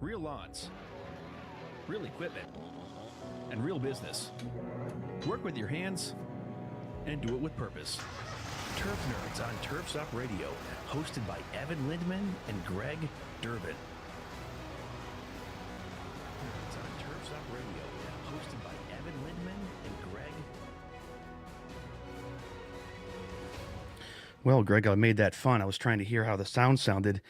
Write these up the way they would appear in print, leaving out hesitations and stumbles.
Real lawns, real equipment, and real business. Work with your hands and do it with purpose. Turf Nerds on Turf's Up Radio, hosted by Evan Lindman and Greg Durbin. Nerds on Turf's Up Radio, hosted by Evan Lindman and Greg. Well, Greg, I made that fun. I was trying to hear how the sound sounded,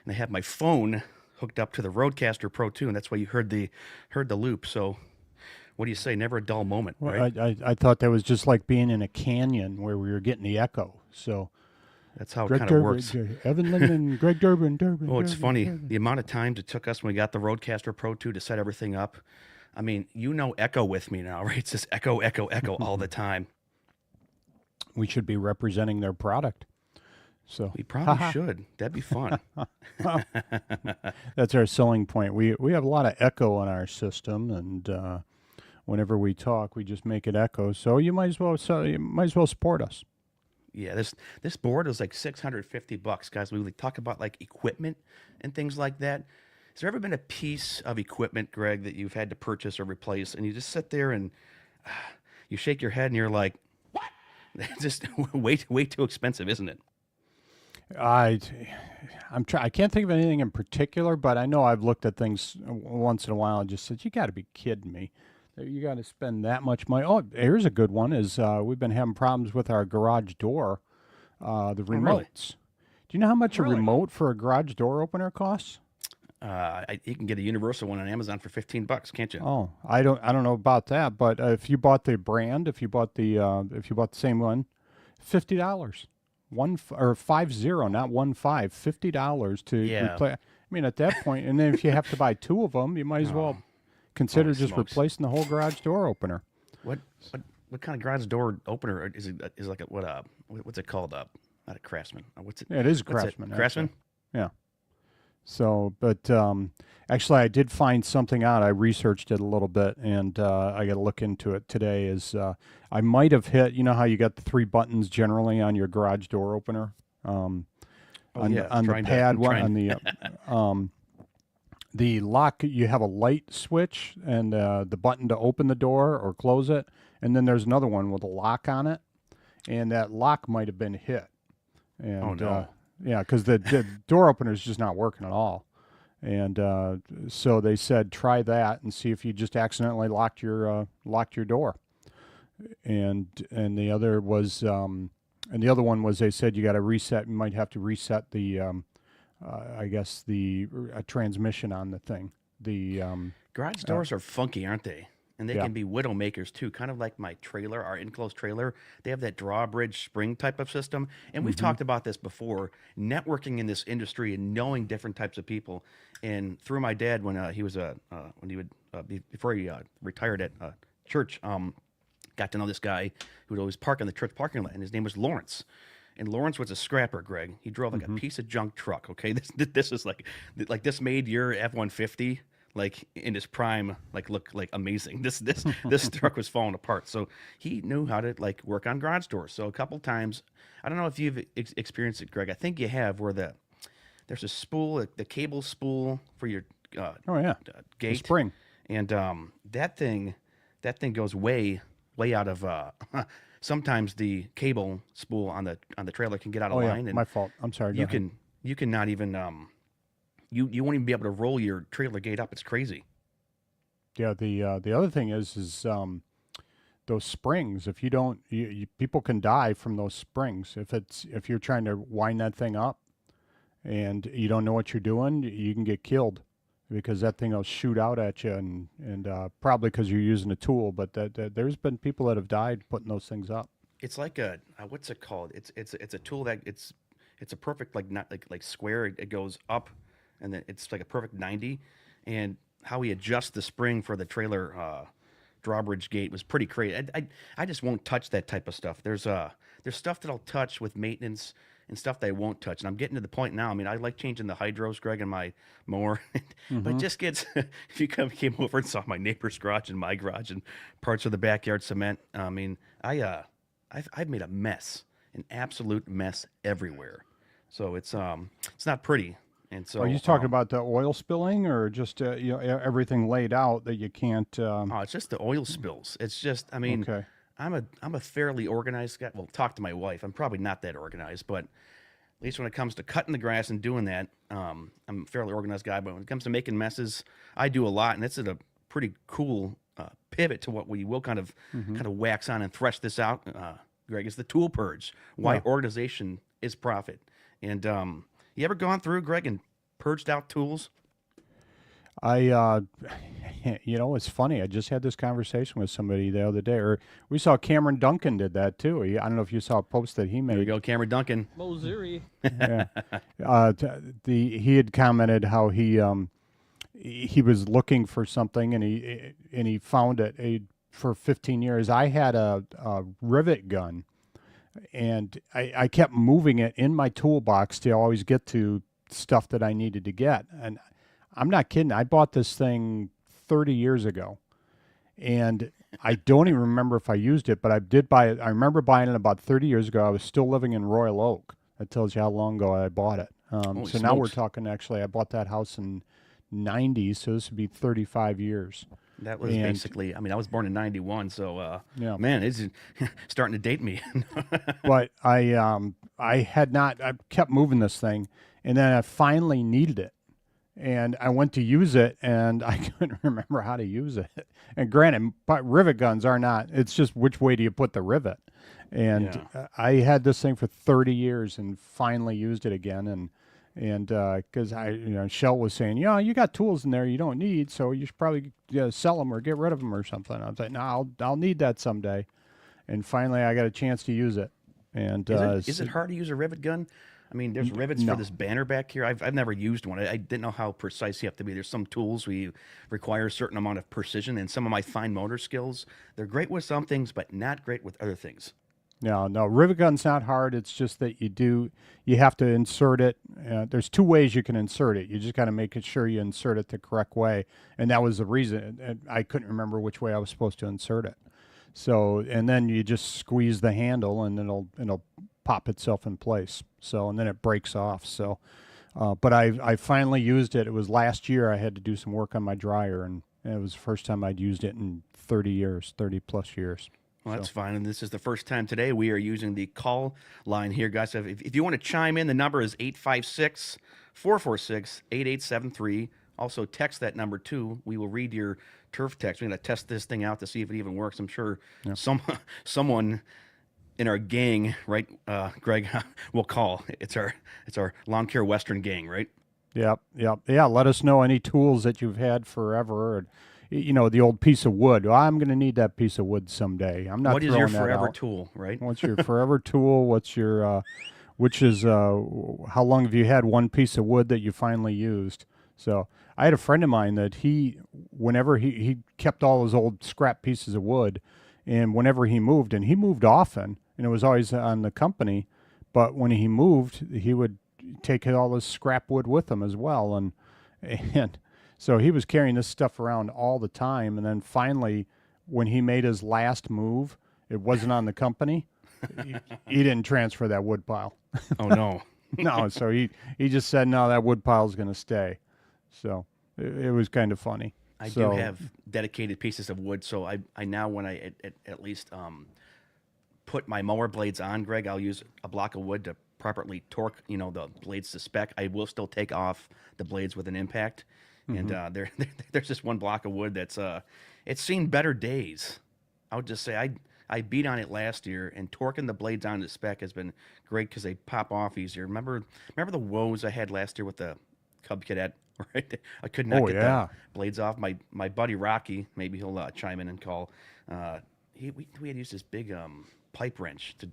and I had my phone hooked up to the Rodecaster Pro 2, and that's why you heard the loop. So, what do you say? Never a dull moment, right? Well, I thought that was just like being in a canyon where we were getting the echo. So that's how Greg it kind of works. Evan Lindman, Greg Durbin. Oh, it's funny. Durbin. The amount of times it took us when we got the Rodecaster Pro 2 to set everything up. I mean, echo with me now, right? It's just echo, echo, echo all the time. We should be representing their product. So we probably should. That'd be fun. That's our selling point. We have a lot of echo on our system, and whenever we talk, we just make it echo. So you might as well support us. Yeah, this board is like $650, guys. We talk about like equipment and things like that. Has there ever been a piece of equipment, Greg, that you've had to purchase or replace, and you just sit there and you shake your head and you're like, "What?" It's just way too expensive, isn't it? I can't think of anything in particular, but I know I've looked at things once in a while and just said, "You got to be kidding me! You got to spend that much money." Oh, here's a good one: is we've been having problems with our garage door, the remotes. Really? Do you know how much a remote for a garage door opener costs? You can get a universal one on Amazon for $15, can't you? Oh, I don't know about that, but if you bought the brand, if you bought the same one, $50. 50, not 15, $50 to replace. I mean, at that point, and then if you have to buy two of them, you might as well consider just replacing the whole garage door opener. What kind of garage door opener is it? Is like what's it called? Not a Craftsman. What's it? Yeah, it is Craftsman. Craftsman. Yeah. So, but actually, I did find something out. I researched it a little bit, and I got to look into it today. I might have hit. You know how you got the three buttons generally on your garage door opener, on the pad one, on the lock. You have a light switch and the button to open the door or close it, and then there's another one with a lock on it, and that lock might have been hit. And, oh no. Yeah, because the door opener is just not working at all, and so they said try that and see if you just accidentally locked your door, and the other was the other one was they said you got to reset. You might have to reset the I guess the transmission on the thing. The garage doors are funky, aren't they? And they can be widow makers too, kind of like my trailer, our enclosed trailer. They have that drawbridge spring type of system. And we've talked about this before, networking in this industry and knowing different types of people. And through my dad, when he was before he retired at church, got to know this guy who would always park in the church parking lot, and his name was Lawrence. And Lawrence was a scrapper, Greg. He drove like a piece of junk truck. Okay, this is like this made your F-150. Like in his prime, look like amazing. This truck was falling apart. So he knew how to work on garage doors. So a couple times, I don't know if you've experienced it, Greg. I think you have, where there's a spool, the cable spool for your gate the spring, and that thing goes way out of. Sometimes the cable spool on the trailer can get out of line. And my fault. I'm sorry. You can not even. You won't even be able to roll your trailer gate up. It's crazy. Yeah, the other thing is those springs. If you don't, people can die from those springs. If you're trying to wind that thing up, and you don't know what you're doing, you can get killed because that thing will shoot out at you, and probably because you're using a tool. But there's been people that have died putting those things up. It's like a what's it called? It's a tool that it's a perfect not square. It goes up. And then it's like a perfect 90, and how he adjusts the spring for the trailer drawbridge gate was pretty crazy. I just won't touch that type of stuff. There's stuff that I'll touch with maintenance and stuff that I won't touch. And I'm getting to the point now. I mean, I like changing the hydros, Greg, in my mower, but it just gets. If you came over and saw my neighbor's garage and my garage and parts of the backyard cement, I mean, I've made a mess, an absolute mess everywhere. So it's not pretty. And Are you so, talking about the oil spilling, or just everything laid out that you can't? oh, it's just the oil spills. It's just, I mean, Okay. I'm a fairly organized guy. Well, talk to my wife. I'm probably not that organized, but at least when it comes to cutting the grass and doing that, I'm a fairly organized guy. But when it comes to making messes, I do a lot, and it's a pretty cool pivot to what we will Mm-hmm. kind of wax on and thresh this out. Greg, is the tool purge. Why Yeah. organization is profit. And you ever gone through, Greg, and purged out tools? I, it's funny. I just had this conversation with somebody the other day, or we saw Cameron Duncan did that too. I don't know if you saw a post that he There we made. go, Cameron Duncan. Mozeri. Yeah. He had commented how he was looking for something and he found it. For 15 years, I had a rivet gun, and I kept moving it in my toolbox to always get to stuff that I needed to get. And I'm not kidding. I bought this thing 30 years ago, and I don't even remember if I used it, but I did buy it. I remember buying it about 30 years ago. I was still living in Royal Oak. That tells you how long ago I bought it. Holy So now we're smokes. talking, actually, I bought that house in 90s, so this would be 35 years. That was And basically, I mean, I was born in 91, so yeah, man, it's starting to date me. but I had not. I kept moving this thing, and then I finally needed it, and I went to use it, and I couldn't remember how to use it. And granted, but rivet guns are not. It's just which way do you put the rivet? And Yeah. I had this thing for 30 years, and finally used it again, and because Shell was saying, you got tools in there you don't need, so you should probably sell them or get rid of them or something. I was like, no, I'll need that someday. And finally, I got a chance to use it. And Is it hard to use a rivet gun? I mean, there's rivets for no. this banner back here. I've never used one. I didn't know how precise you have to be. There's some tools we require a certain amount of precision, and some of my fine motor skills, they're great with some things, but not great with other things. No, rivet gun's not hard. It's just that you have to insert it. There's two ways you can insert it. You just got to make sure you insert it the correct way. And that was the reason. I couldn't remember which way I was supposed to insert it. So, and then you just squeeze the handle, and it'll pop itself in place. So, and then it breaks off. So, but I finally used it. It was last year. I had to do some work on my dryer, and it was the first time I'd used it in 30 plus years. Well, that's fine. And this is the first time today we are using the call line here, guys. So if you want to chime in, the number is 856 446 8873. Also, text that number too. We will read your turf text. We're going to test this thing out to see if it even works. I'm sure someone in our gang, right, Greg, will call. It's our lawn care Western gang, right? Yep. Yeah, let us know any tools that you've had forever. Or, the old piece of wood. Well, I'm going to need that piece of wood someday. I'm not What is throwing your that forever out. tool, right? What's your forever tool? What's your, how long have you had one piece of wood that you finally used? So I had a friend of mine that whenever he kept all his old scrap pieces of wood, and whenever he moved, and he moved often, and it was always on the company, but when he moved, he would take all his scrap wood with him as well. And so he was carrying this stuff around all the time. And then finally, when he made his last move, it wasn't on the company. He didn't transfer that wood pile. Oh, no. No, so he just said, no, that wood pile is going to stay. So it was kind of funny. I do have dedicated pieces of wood, so I now, when I at least put my mower blades on, Greg, I'll use a block of wood to properly torque, the blades to spec. I will still take off the blades with an impact, and there's just one block of wood that's it's seen better days. I would just say I beat on it last year, and torquing the blades on the spec has been great because they pop off easier. Remember the woes I had last year with the Cub Cadet? Right, I could not get the blades off. My buddy Rocky, maybe he'll chime in and call. We had used this big pipe wrench to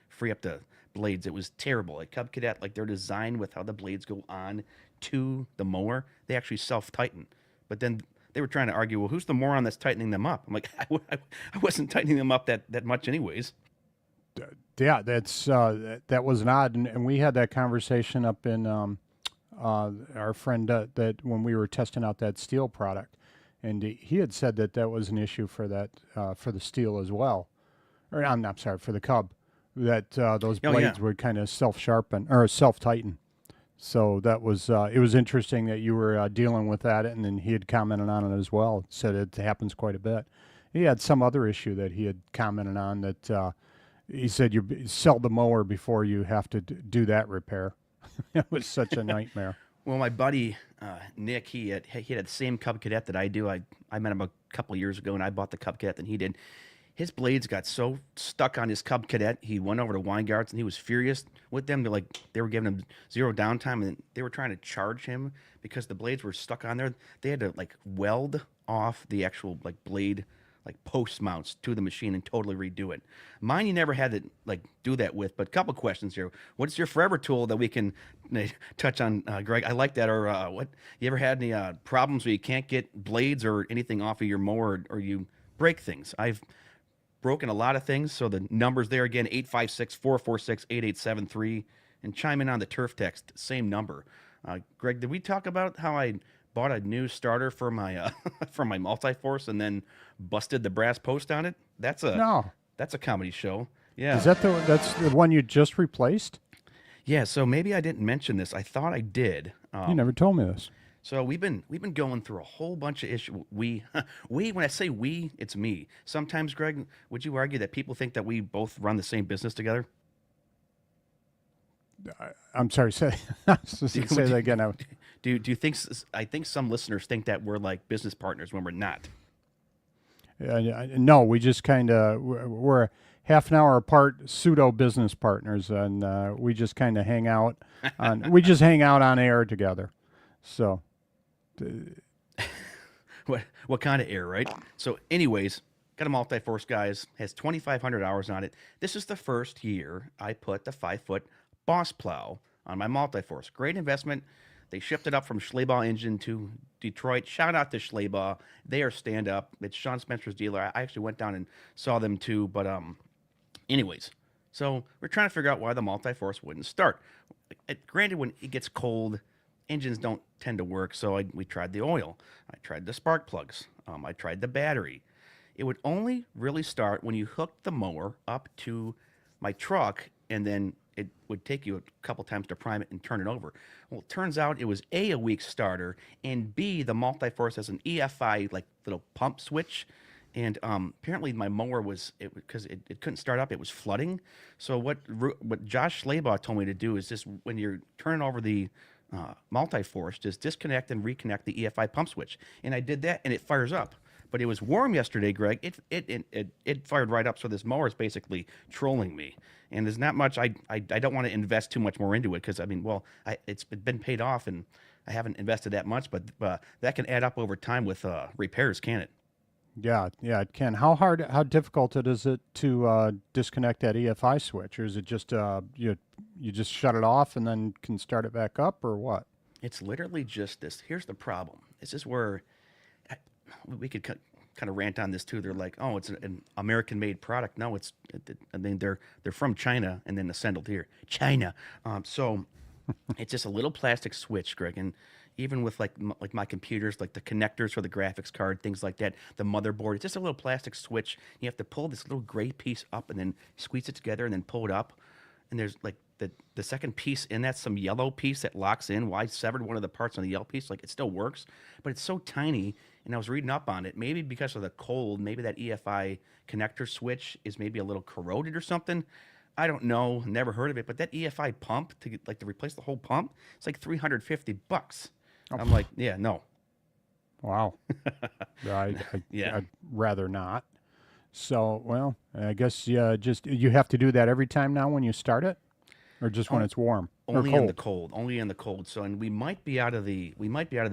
free up the blades. It was terrible. At Cub Cadet, like, they're designed with how the blades go on to the mower. They actually self-tighten. But then they were trying to argue, well, who's the moron that's tightening them up? I'm like, I wasn't tightening them up that much anyways. Yeah, that was odd. And we had that conversation up in our friend that when we were testing out that steel product, and he had said that was an issue for that for the steel as well, or I'm sorry, for the Cub, that those blades would kind of self-sharpen or self-tighten. So that was it was interesting that you were dealing with that, and then he had commented on it as well. Said it happens quite a bit. He had some other issue that he had commented on that he said you sell the mower before you have to do that repair. It was such a nightmare. Well, my buddy Nick, he had the same Cub Cadet that I do. I met him a couple years ago, and I bought the Cub Cadet than he did. His blades got so stuck on his Cub Cadet, he went over to Weingart's and he was furious with them. They were giving him zero downtime, and they were trying to charge him because the blades were stuck on there. They had to like weld off the actual like blade like post mounts to the machine and totally redo it. Mine, you never had to like do that with. But a couple questions here. What's your forever tool that we can touch on, Greg? I like that. Or what? You ever had any problems where you can't get blades or anything off of your mower, or you break things? I've broken a lot of things. So the numbers there again, 856-446-8873, and chime in on the turf text, same number. Greg, did we talk about how I bought a new starter for my for my multi-force and then busted the brass post on it? That's a comedy show. Yeah. Is that that's the one you just replaced? Yeah, so maybe I didn't mention this. I thought I did. You never told me this. So we've been going through a whole bunch of issues. We when I say we, it's me. Sometimes, Greg, would you argue that people think that we both run the same business together? I'm sorry. Say that again. Do you think? I think some listeners think that we're like business partners when we're not. No, we just kind of we're half an hour apart, pseudo business partners, and we just kind of hang out. We just hang out on air together. So, what kind of air, right? So, anyways, got a multi-force, guys. Has 2,500 hours on it. This is the first year I put the 5-foot Boss plow on my multi-force. Great investment. They shipped it up from Schleybaugh Engine to Detroit. Shout out to Schleybaugh. They are stand up. It's Sean Spencer's dealer. I actually went down and saw them too. But anyways, so we're trying to figure out why the multi-force wouldn't start. Granted, when it gets cold, engines don't tend to work. So we tried the oil. I tried the spark plugs. I tried the battery. It would only really start when you hooked the mower up to my truck, and then it would take you a couple times to prime it and turn it over. Well, it turns out it was A, weak starter, and B, the multi-force has an EFI like little pump switch, and apparently my mower because it couldn't start up, it was flooding. So what Josh Schleybaugh told me to do is just when you're turning over the multi-force, just disconnect and reconnect the EFI pump switch, and I did that, and it fires up. But it was warm yesterday, Greg. It fired right up. So this mower is basically trolling me, and there's not much. I don't want to invest too much more into it because it's been paid off, and I haven't invested that much. But that can add up over time with repairs, can it? Yeah, it can. How difficult is it to disconnect that EFI switch, or is it just you just shut it off and then can start it back up, or what? It's literally just this. Here's the problem. This is where we could kind of rant on this too. They're like, oh, it's an American-made product. No, they're from China and then assembled here, China. So it's just a little plastic switch, Greg. And even with like my computers, like the connectors for the graphics card, things like that, the motherboard, it's just a little plastic switch. You have to pull this little gray piece up and then squeeze it together and then pull it up. And there's like the second piece in that, some yellow piece that locks in. Well, I severed one of the parts on the yellow piece. Like, it still works, but it's so tiny. And I was reading up on it. Maybe because of the cold, maybe that EFI connector switch is maybe a little corroded or something. I don't know. Never heard of it. But that EFI pump to replace the whole pump, it's like $350. Oh. I'm like, yeah, no. Wow. Yeah. I'd rather not. So, well, I guess you have to do that every time now when you start it, or just when it's warm only or cold? In the cold. Only in the cold. So, and we might be out of the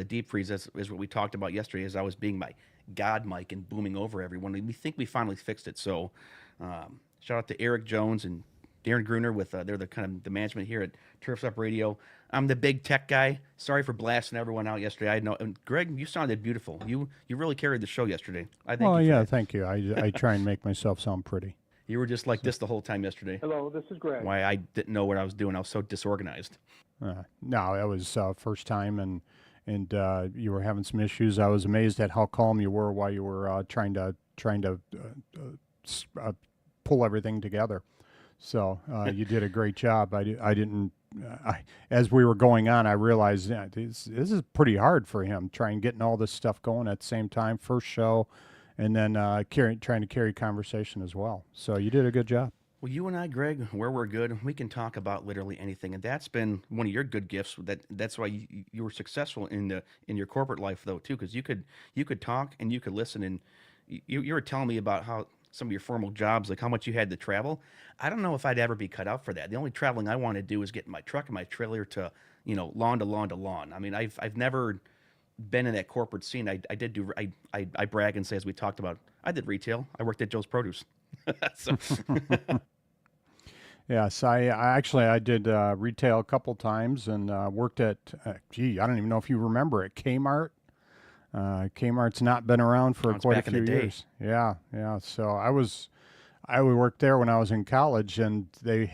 deep freeze. As what we talked about yesterday, as I was being my god mic and booming over everyone. We think we finally fixed it. So, shout out to Eric Jones and Darren Gruner with they're the kind of the management here at Turfs Up Radio. I'm the big tech guy. Sorry for blasting everyone out yesterday. I know, and Greg, you sounded beautiful. You really carried the show yesterday. I think. Oh yeah, thank you. I try and make myself sound pretty. You were just like this the whole time yesterday. Hello, this is Greg. Why I didn't know what I was doing. I was so disorganized. No, that was first time, and you were having some issues. I was amazed at how calm you were while you were trying to pull everything together. So you did a great job. I didn't as we were going on, I realized this is pretty hard for him trying getting all this stuff going at the same time. First show, and then trying to carry conversation as well. So you did a good job. Well, you and I, Greg, where we're good, we can talk about literally anything, and that's been one of your good gifts. That's why you were successful in your corporate life, though, too, because you could talk and you could listen, and you were telling me about how some of your formal jobs, like how much you had to travel. I don't know if I'd ever be cut out for that. The only traveling I want to do is get in my truck and my trailer to lawn to lawn to lawn. I mean, I've never been in that corporate scene. I did do I brag and say, as we talked about, I did retail. I worked at Joe's Produce. So Yes, I actually I did retail a couple times and worked at I don't even know if you remember it, Kmart. Kmart's not been around for it's quite a back in the few day. years. Yeah, yeah. So I worked there when I was in college, and they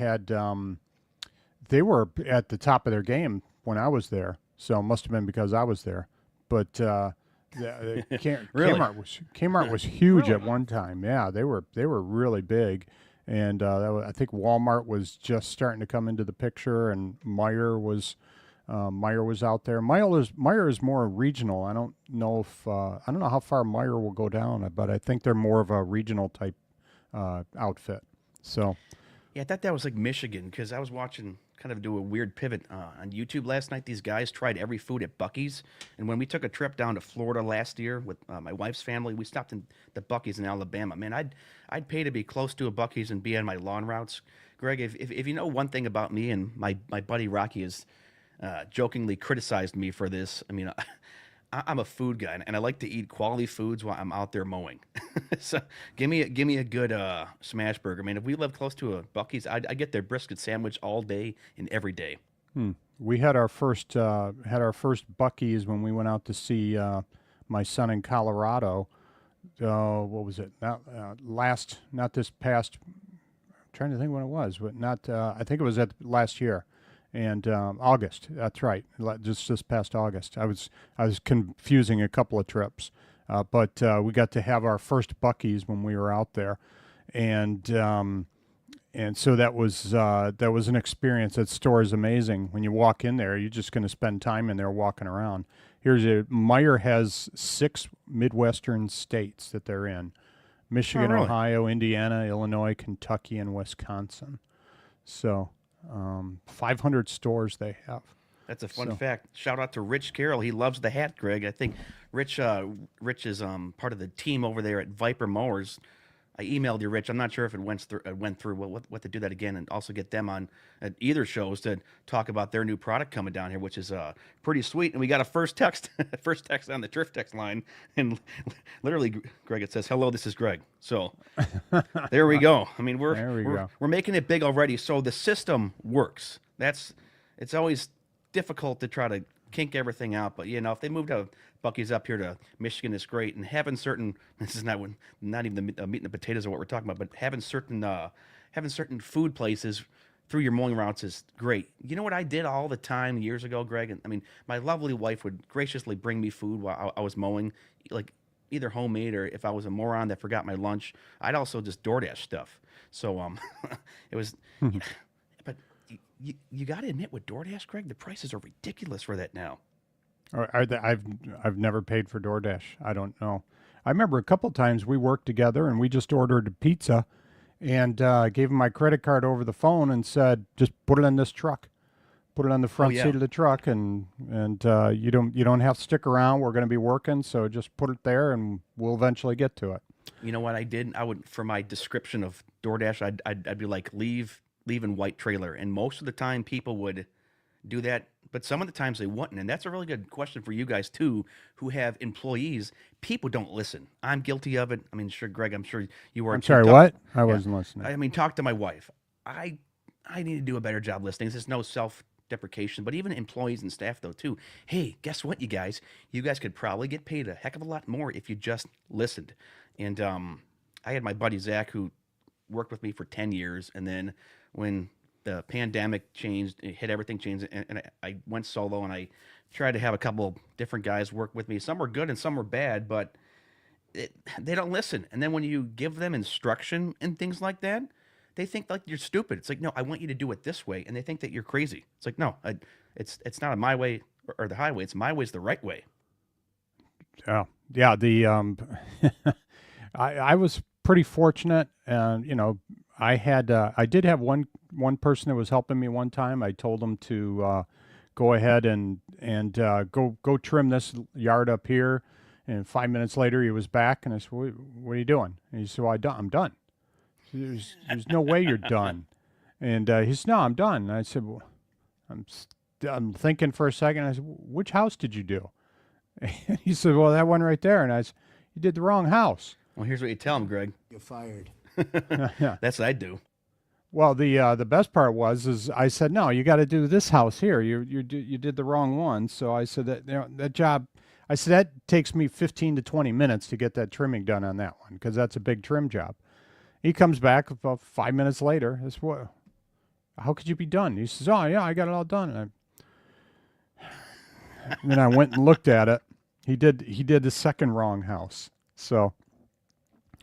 were at the top of their game when I was there. So it must have been because I was there. But Really? Kmart was huge Really? at one time. Yeah, they were really big, and I think Walmart was just starting to come into the picture, and Meyer was out there. Meyer is more regional. I don't know how far Meyer will go down, but I think they're more of a regional type outfit. So Yeah, I thought that was like Michigan because I was watching kind of do a weird pivot on YouTube last night. These guys tried every food at Buc-ee's, and when we took a trip down to Florida last year with my wife's family, we stopped in the Buc-ee's in Alabama. Man, I'd pay to be close to a Buc-ee's and be on my lawn routes. Greg, if you know one thing about me, and my buddy Rocky has jokingly criticized me for this. I mean, I'm a food guy, and I like to eat quality foods while I'm out there mowing. So give me a good smash burger, man. If we lived close to a Buc-ee's, I'd get their brisket sandwich all day and every day. we had our first Buc-ee's when we went out to see my son in Colorado. What was it? Not this past. Trying to think when it was, but not. I think it was at last year, and August. That's right, just this past August. I was confusing a couple of trips, but we got to have our first Buc-ee's when we were out there, and so that was an experience. That store is amazing. When you walk in there, you're just going to spend time in there walking around. Meyer has 6 Midwestern states that they're in. Oh, Michigan, really? Ohio, Indiana, Illinois, Kentucky, and Wisconsin. So 500 stores they have. That's a fun So fact. Shout out to Rich Carroll. He loves the hat, Greg. I think Rich is part of the team over there at Viper Mowers. I emailed you, Rich. I'm not sure if it went through. What to do that again, and also get them on at either shows to talk about their new product coming down here, which is pretty sweet. And we got a first text, first text on the Drift text line, and literally, Greg, it says, "Hello, this is Greg." So there we go. I mean, there we go. we're making it big already. So the system works. It's always difficult to try to kink everything out, but if they moved out Bucky's up here to Michigan is great, and having certain this is not even the meat and the potatoes of what we're talking about, but having certain food places through your mowing routes is great. You know what I did all the time years ago, Greg? And I mean, my lovely wife would graciously bring me food while I was mowing, like either homemade or if I was a moron that forgot my lunch, I'd also just DoorDash stuff. So it was, but you got to admit with DoorDash, Greg, the prices are ridiculous for that now. I've never paid for DoorDash. I don't know. I remember a couple times we worked together and we just ordered a pizza, and gave him my credit card over the phone and said, "Just put it in this truck, put it on the Oh front yeah. seat of the truck, and you don't have to stick around. We're going to be working, so just put it there, and we'll eventually get to it." You know what I did? I would for my description of DoorDash, I'd be like leave in white trailer, and most of the time people would do that, but some of the times they wouldn't, and that's a really good question for you guys too, who have employees. People don't listen. I'm guilty of it. I mean, sure, Greg, I'm sure you were I'm too. sorry, what? I Yeah, wasn't listening. I mean, talk to my wife. I need to do a better job listening. This is no self-deprecation, but even employees and staff though too. Hey, guess what, you guys? You guys could probably get paid a heck of a lot more if you just listened. And I had my buddy Zach who worked with me for 10 years, and then when the pandemic changed, it hit everything changed, and I went solo, and I tried to have a couple different guys work with me. Some were good and some were bad, but they don't listen. And then when you give them instruction and things like that, they think like you're stupid. It's like, no, I want you to do it this way, and they think that you're crazy. It's like, no, it's not my way or the highway. It's my way's the right way. Yeah, yeah. The I was pretty fortunate, and I did have one person that was helping me one time. I told him to go ahead and go trim this yard up here, and 5 minutes later he was back, and I said, what are you doing? And he said, well, I'm done. There's no way you're done. And he said, no, I'm done. And I said, well, I'm thinking for a second. I said, which house did you do? And he said, well, that one right there. And I said, you did the wrong house. Well, here's what you tell him, Greg. You're fired. Yeah. That's what I do. Well, the best part is I said, no, you got to do this house here. You did the wrong one. So I said that job. I said that takes me 15 to 20 minutes to get that trimming done on that one because that's a big trim job. He comes back about 5 minutes later. I said, what? How could you be done? He says, oh yeah, I got it all done. And then I went and looked at it. He did the second wrong house. So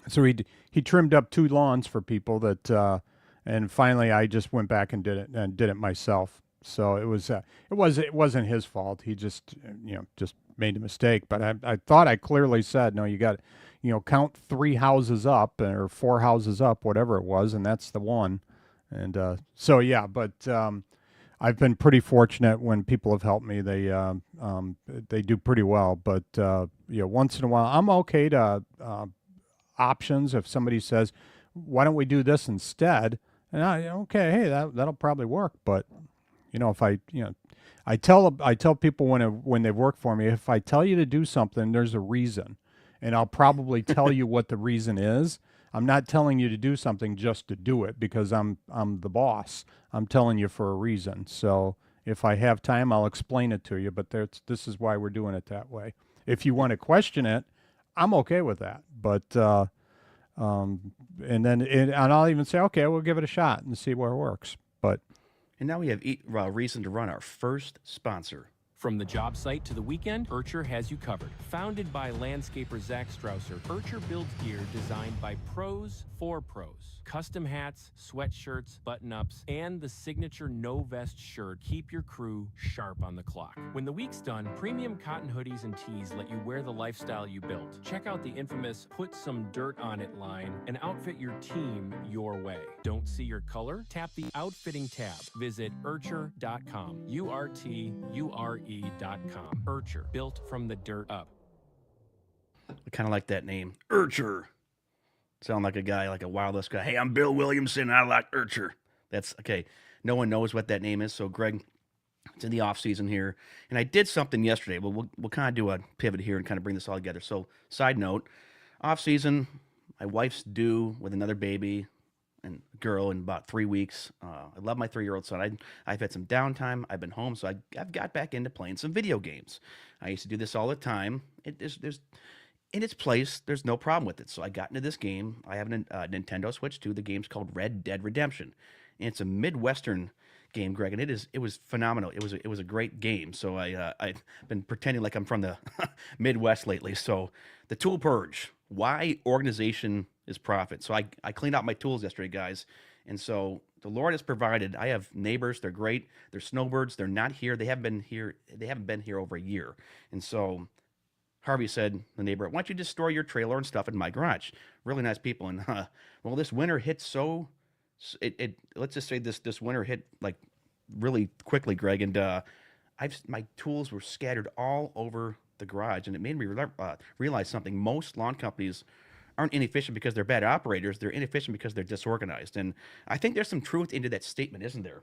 he trimmed up 2 lawns for people that. And finally, I just went back and did it myself. So it wasn't his fault. He just just made a mistake. But I thought I clearly said, no, you got count 3 houses up or 4 houses up, whatever it was, and that's the one. And so yeah, but I've been pretty fortunate when people have helped me. They do pretty well. But once in a while, I'm okay to options if somebody says, why don't we do this instead? And okay, hey, that'll probably work. But if I tell people when they work for me, if I tell you to do something, there's a reason, and I'll probably tell you what the reason is. I'm not telling you to do something just to do it because I'm the boss. I'm telling you for a reason. So if I have time, I'll explain it to you. But this is why we're doing it that way. If you want to question it, I'm okay with that. But and I'll even say, okay, we'll give it a shot and see where it works. And now we have reason to run our first sponsor. From the job site to the weekend, Urcher has you covered. Founded by landscaper Zach Strausser, Urcher builds gear designed by pros for pros. Custom hats, sweatshirts, button-ups, and the signature no-vest shirt keep your crew sharp on the clock. When the week's done, premium cotton hoodies and tees let you wear the lifestyle you built. Check out the infamous Put Some Dirt On It line and outfit your team your way. Don't see your color? Tap the Outfitting tab. Visit Urcher.com. URTURE.com. Urcher, built from the dirt up. I kind of like that name, Urcher. Sound like a guy, like a wireless guy. Hey, I'm Bill Williamson. I like Urcher. That's okay. No one knows what that name is. So, Greg, it's in the off season here, and I did something yesterday. But we'll kind of do a pivot here and kind of bring this all together. So, side note, off season, my wife's due with another baby and girl in about 3 weeks. I love my 3-year-old son. I've had some downtime. I've been home, so I've got back into playing some video games. I used to do this all the time. There's in its place, there's no problem with it. So I got into this game. I have a Nintendo Switch 2. The game's called Red Dead Redemption, and it's a Midwestern game, Greg, and it was phenomenal. It was a great game. So I've been pretending like I'm from the Midwest lately. So the tool Purge, why organization is profit. So I cleaned out my tools yesterday, guys, and so the Lord has provided. I have neighbors. They're great. They're snowbirds. They're not here. They haven't been here over a year, and so Harvey said, the neighbor, why don't you just store your trailer and stuff in my garage? Really nice people. And well, this winter hit let's just say this winter hit like really quickly, Greg. And my tools were scattered all over the garage, and it made me realize something. Most lawn companies aren't inefficient because they're bad operators. They're inefficient because they're disorganized. And I think there's some truth into that statement, isn't there?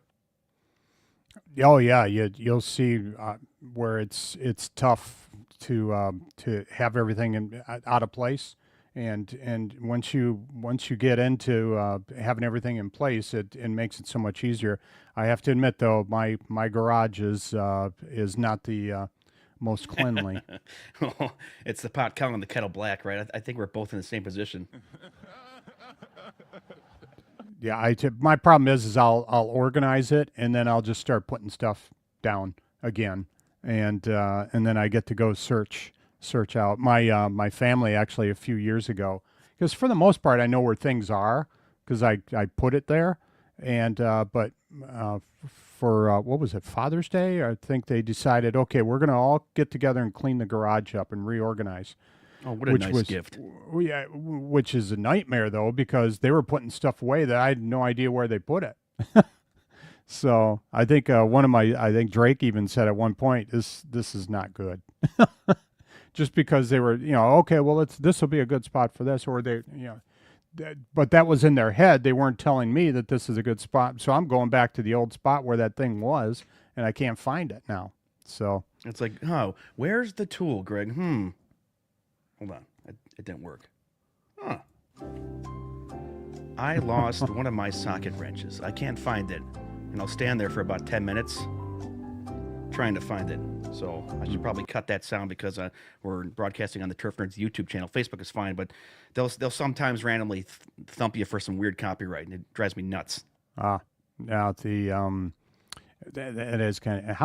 Oh yeah, you'll see where it's tough to have everything out of place, and once you get into having everything in place, it makes it so much easier. I have to admit though, my garage is not the most cleanly. Oh, it's the pot calling the kettle black, right? I think we're both in the same position. Yeah, my problem is I'll organize it and then I'll just start putting stuff down again, and then I get to go search out my family actually a few years ago, because for the most part I know where things are because I put it there, and but for what was it, Father's Day? I think they decided, okay, we're gonna all get together and clean the garage up and reorganize. Oh, what a Which nice was, gift. yeah, which is a nightmare though, because they were putting stuff away that I had no idea where they put it. So I think I think Drake even said at one point, this is not good. Just because they were, okay, well, this will be a good spot for this, or they, but that was in their head. They weren't telling me that this is a good spot. So I'm going back to the old spot where that thing was, and I can't find it now. So It's like, oh, where's the tool, Greg? Hold on. It didn't work. Huh. I lost one of my socket wrenches. I can't find it. And I'll stand there for about 10 minutes trying to find it. So I should probably cut that sound because we're broadcasting on the Turf Nerds YouTube channel. Facebook is fine, but they'll sometimes randomly thump you for some weird copyright, and it drives me nuts. Now that is kind of,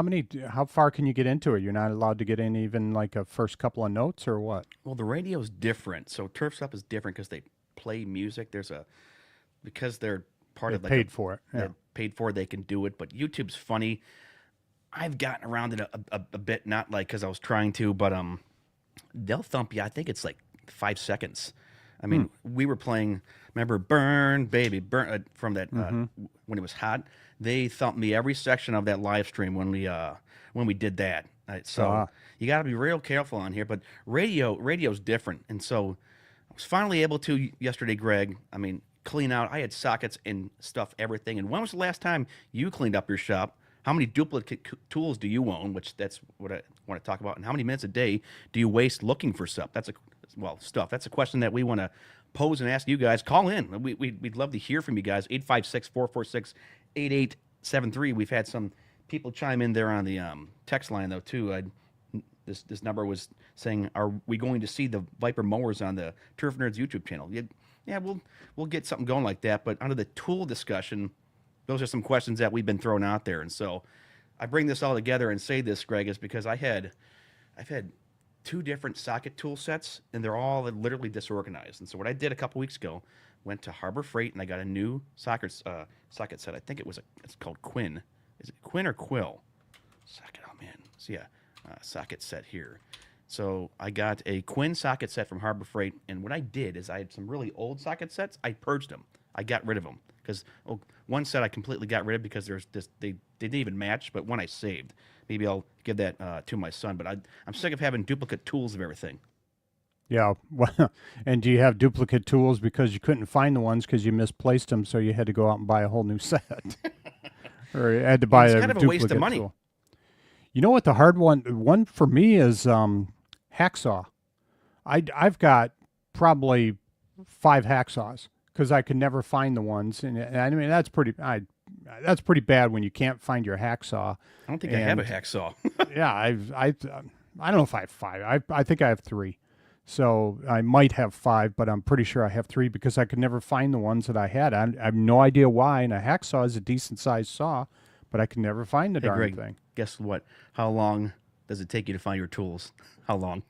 how far can you get into it? You're not allowed to get in even like a first couple of notes or what? Well, the radio's different. So Turf's Up is different because they play music. Because they're part of like paid for it. Yeah. They're paid for it, they can do it. But YouTube's funny. I've gotten around it a bit, not like because I was trying to, but they'll thump you. I think it's like 5 seconds. I mean, we were playing, remember Burn, Baby, Burn, from that, when it was hot. They thumped me every section of that live stream when we did that. So you got to be real careful on here. But radio's different. And so I was finally able to yesterday, Greg, clean out. I had sockets and stuff, everything. And when was the last time you cleaned up your shop? How many duplicate tools do you own? Which that's what I want to talk about. And how many minutes a day do you waste looking for stuff? That's a question that we want to pose and ask you guys. Call in. We'd love to hear from you guys. 856-446-8873. We've had some people chime in there on the text line though too. This number was saying, are we going to see the Viper mowers on the Turf Nerds YouTube channel? Yeah, we'll get something going like that. But under the tool discussion, those are some questions that we've been throwing out there. And so I bring this all together and say this, Greg, is because I've had 2 different socket tool sets, and they're all literally disorganized. And so what I did a couple weeks ago, went to Harbor Freight, and I got a new socket set. I think it's called Quinn. Is it Quinn or Quill? Socket, oh man. So yeah, socket set here. So I got a Quinn socket set from Harbor Freight, and what I did is I had some really old socket sets. I purged them. I got rid of them because one set I completely got rid of because they didn't even match, but one I saved. Maybe I'll give that to my son. But I'm sick of having duplicate tools of everything. Yeah. Well, and do you have duplicate tools because you couldn't find the ones because you misplaced them, so you had to go out and buy a whole new set, or you had to buy it's a kind of a duplicate waste of money. tool? You know what the hard one for me is hacksaw. I've got probably 5 hacksaws because I could never find the ones, and I mean that's pretty bad when you can't find your hacksaw. I don't think I have a hacksaw. Yeah, I don't know if I have 5. I think I have 3. So I might have 5, but I'm pretty sure I have 3 because I could never find the ones that I had. I have no idea why. And a hacksaw is a decent sized saw, but I can never find the darn Greg, thing. Guess what? How long does it take you to find your tools? How long?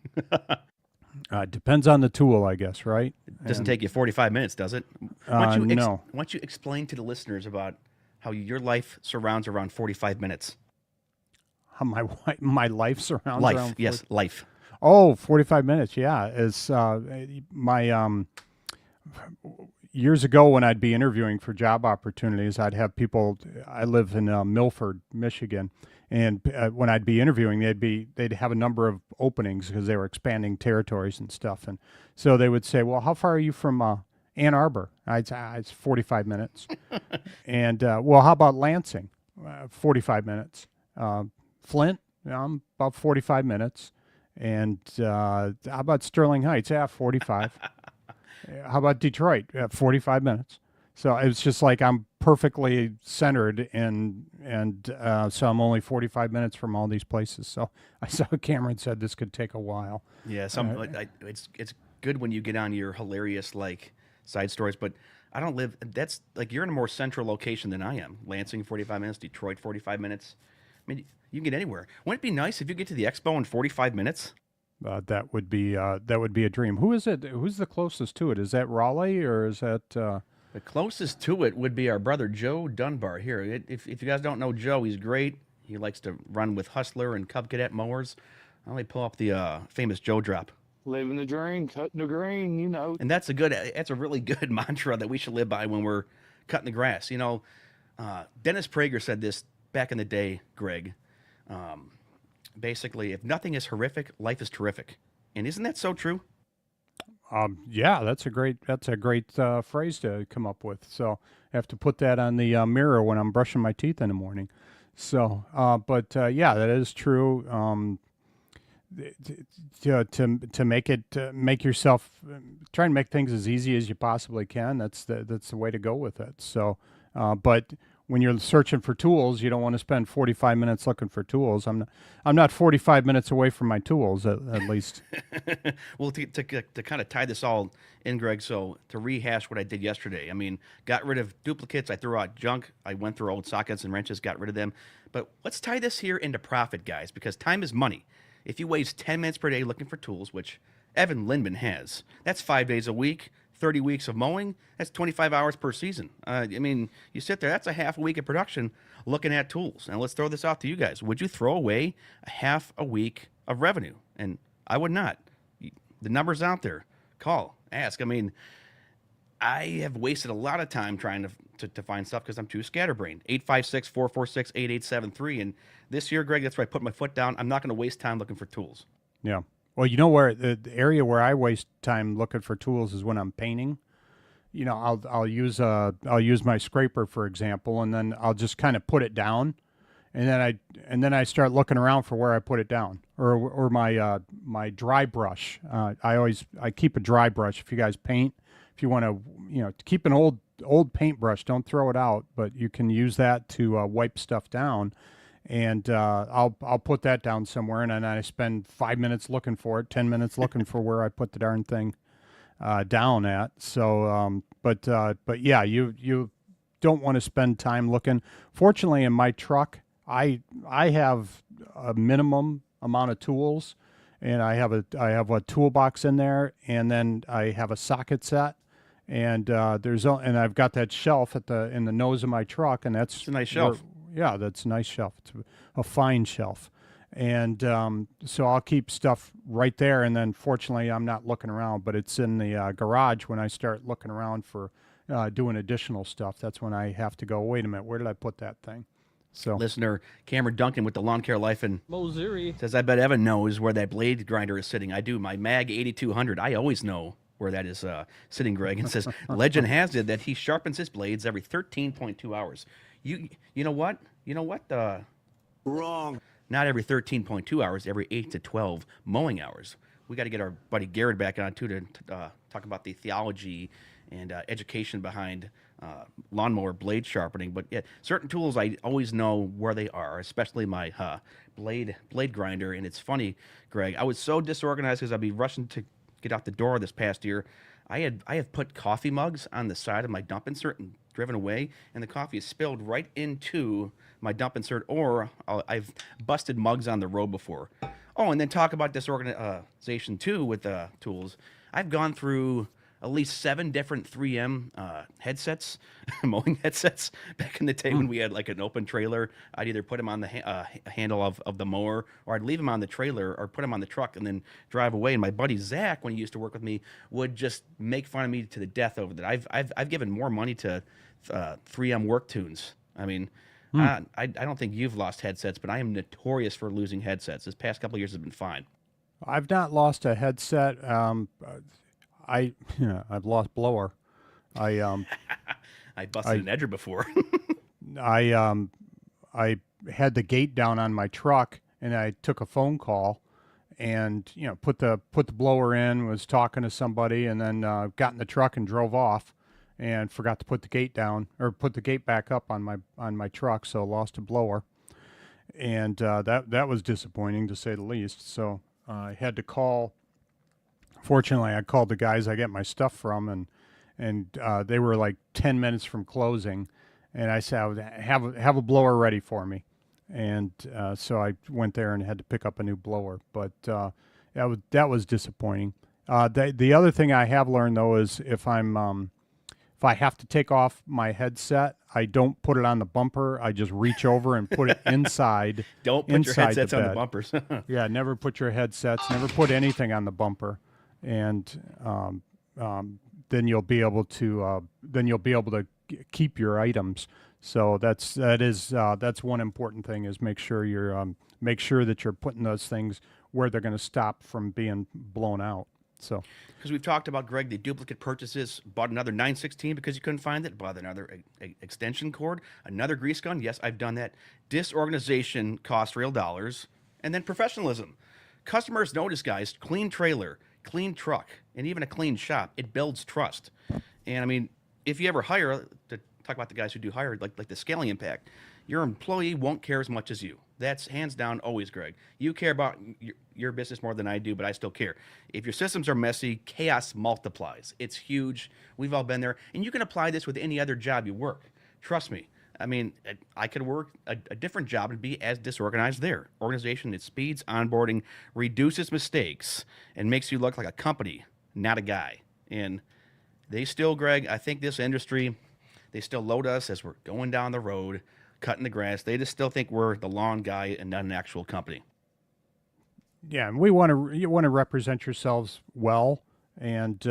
Depends on the tool, I guess, right? It doesn't take you 45 minutes, does it? No. Why don't you explain to the listeners about how your life surrounds around 45 minutes? How my life surrounds life, around yes, life. Oh, 45 minutes, yeah. Is my years ago when I'd be interviewing for job opportunities, I'd have people. I live in Milford, Michigan, and when I'd be interviewing, they'd have a number of openings because they were expanding territories and stuff, and so they would say, "Well, how far are you from Ann Arbor?" I'd say, "It's 45 minutes." And well, how about Lansing? 45 minutes. Flint, about 45 minutes. And how about Sterling Heights? 45. How about Detroit? 45 minutes. So it's just like I'm perfectly centered, and so I'm only 45 minutes from all these places. So I saw Cameron said this could take a while. Yeah, it's good when you get on your hilarious side stories, but I don't live. That's you're in a more central location than I am. Lansing 45 minutes, Detroit 45 minutes. I mean, you can get anywhere. Wouldn't it be nice if you get to the expo in 45 minutes? That would be a dream. Who is it? Who's the closest to it? Is that Raleigh or is that? The closest to it would be our brother Joe Dunbar here. If you guys don't know Joe, he's great. He likes to run with Hustler and Cub Cadet mowers. I'll only pull up the famous Joe drop. Living the dream, cutting the green, you know. And that's a really good mantra that we should live by when we're cutting the grass. You know, Dennis Prager said this back in the day, Greg. Basically, if nothing is horrific, life is terrific. And isn't that so true? Yeah, that's a great phrase to come up with. So I have to put that on the mirror when I'm brushing my teeth in the morning. So, yeah, that is true. To make yourself try and make things as easy as you possibly can. That's the way to go with it. So, but when you're searching for tools, you don't want to spend 45 minutes looking for tools. I'm not 45 minutes away from my tools at least. Well, to kind of tie this all in, Greg, so to rehash what I did yesterday, I mean, got rid of duplicates. I threw out junk. I went through old sockets and wrenches, got rid of them. But let's tie this here into profit, guys, because time is money. If you waste 10 minutes per day looking for tools, which Evan Lindman has, that's 5 days a week, 30 weeks of mowing, that's 25 hours per season. I mean, you sit there, that's a half a week of production looking at tools. And let's throw this out to you guys. Would you throw away a half a week of revenue? And I would not. The number's out there. Call, ask. I mean, I have wasted a lot of time trying to find stuff because I'm too scatterbrained. 856-446-8873. And this year, Greg, that's where I put my foot down. I'm not going to waste time looking for tools. Yeah. Well, you know where the area where I waste time looking for tools is when I'm painting. You know, I'll use my scraper, for example, and then I'll just kind of put it down, and then I start looking around for where I put it down, or my dry brush. I keep a dry brush. If you guys paint, if you want to keep an old paintbrush, don't throw it out, but you can use that to wipe stuff down. And I'll put that down somewhere, and then I spend 5 minutes looking for it, 10 minutes looking for where I put the darn thing down at. So, but yeah, you don't want to spend time looking. Fortunately, in my truck, I have a minimum amount of tools, and I have a toolbox in there, and then I have a socket set. And and I've got that shelf in the nose of my truck, and that's It's a nice shelf. Yeah, that's a nice shelf. It's a fine shelf. And so I'll keep stuff right there. And then fortunately, I'm not looking around, but it's in the garage when I start looking around for doing additional stuff. That's when I have to go, wait a minute, where did I put that thing? So Listener Cameron Duncan with the Lawn Care Life and Mosiri. says, I bet Evan knows where that blade grinder is sitting. I do. My Mag 8200, I always know where that is sitting, Greg. And says, legend has it that he sharpens his blades every 13.2 hours. You know what? Wrong. Not every 13.2 hours, every 8 to 12 mowing hours. We got to get our buddy Garrett back on, too, to talk about the theology and education behind lawnmower blade sharpening. But yeah, certain tools I always know where they are, especially my blade grinder. And it's funny, Greg, I was so disorganized because I'd be rushing to get out the door this past year. I have put coffee mugs on the side of my dump insert and driven away, and the coffee is spilled right into my dump insert, or I've busted mugs on the road before. Oh, and then talk about disorganization too with tools. I've gone through at least 7 different 3M headsets, mowing headsets. Back in the day when we had like an open trailer, I'd either put them on the handle of the mower, or I'd leave them on the trailer or put them on the truck and then drive away. And my buddy Zach, when he used to work with me, would just make fun of me to the death over that. I've given more money to 3M work tunes. I mean, I don't think you've lost headsets, but I am notorious for losing headsets. This past couple of years has been fine. I've not lost a headset. I've lost blower. I busted an edger before. I had the gate down on my truck, and I took a phone call, and put the blower in, was talking to somebody, and then got in the truck and drove off, and forgot to put the gate down, or put the gate back up on my truck, so lost a blower, and that was disappointing to say the least. So I had to call. Fortunately, I called the guys I get my stuff from, and they were like 10 minutes from closing, and I said, have a blower ready for me, and so I went there and had to pick up a new blower. But that was disappointing. The other thing I have learned though is if I'm if I have to take off my headset, I don't put it on the bumper. I just reach over and put it inside. Don't put your headsets on the bed. bumpers. Yeah, never put your headsets. Never put anything on the bumper, and then you'll be able to keep your items. So that's one important thing, is make sure that you're putting those things where they're going to stop from being blown out. So, because we've talked about, Greg, the duplicate purchases, bought another 916 because you couldn't find it, bought another extension cord, another grease gun. Yes, I've done that. Disorganization costs real dollars. And then professionalism. Customers notice, guys, clean trailer, clean truck, and even a clean shop. It builds trust. And I mean, if you ever hire, to talk about the guys who do hire, like the scaling impact, your employee won't care as much as you. That's hands down always, Greg. You care about your business more than I do, but I still care. If your systems are messy, chaos multiplies. It's huge. We've all been there. And you can apply this with any other job you work. Trust me. I mean, I could work a different job and be as disorganized there. Organization, it speeds onboarding, reduces mistakes, and makes you look like a company, not a guy. And they still, Greg, I think this industry, they still load us as we're going down the road, cutting the grass. They just still think we're the lawn guy and not an actual company. Yeah, and you want to represent yourselves well. And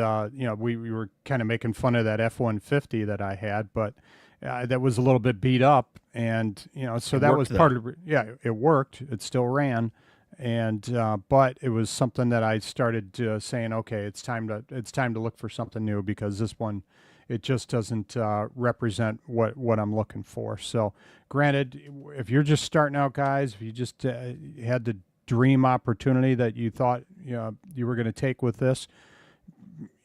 we were kind of making fun of that F-150 that I had, but that was a little bit beat up, and so that was part of. Yeah, it worked. It still ran, and but it was something that I started saying, okay, it's time to look for something new, because this one, it just doesn't represent what I'm looking for. So, granted, if you're just starting out, guys, if you just had the dream opportunity that you thought you were going to take with this,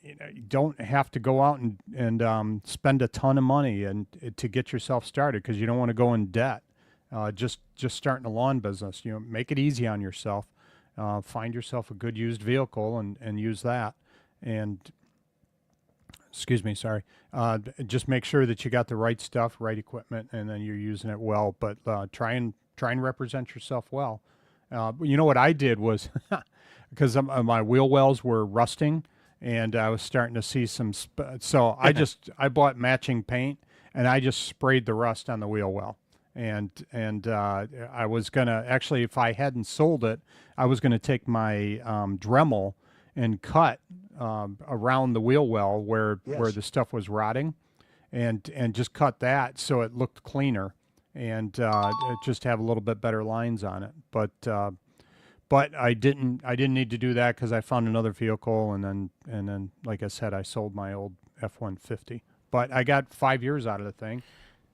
you don't have to go out and spend a ton of money and to get yourself started, because you don't want to go in debt. Just starting a lawn business, make it easy on yourself. Find yourself a good used vehicle and use that. And excuse me, sorry. Just make sure that you got the right stuff, right equipment, and then you're using it well. But try and represent yourself well. What I did was, because my wheel wells were rusting, and I was starting to see some. So I bought matching paint, and I just sprayed the rust on the wheel well. And I was gonna actually, if I hadn't sold it, I was gonna take my Dremel and cut around the wheel well where the stuff was rotting, and just cut that so it looked cleaner, and just have a little bit better lines on it. But I didn't need to do that, because I found another vehicle, and then like I said, I sold my old F-150. But I got 5 years out of the thing.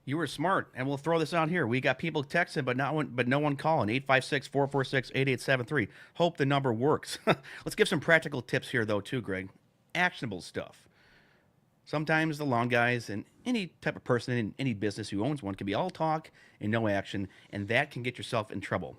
You were smart, and we'll throw this out here. We got people texting, but no one calling. 856-446-8873. Hope the number works. Let's give some practical tips here, though, too, Greg. Actionable stuff. Sometimes the lawn guys and any type of person in any business who owns one can be all talk and no action, and that can get yourself in trouble.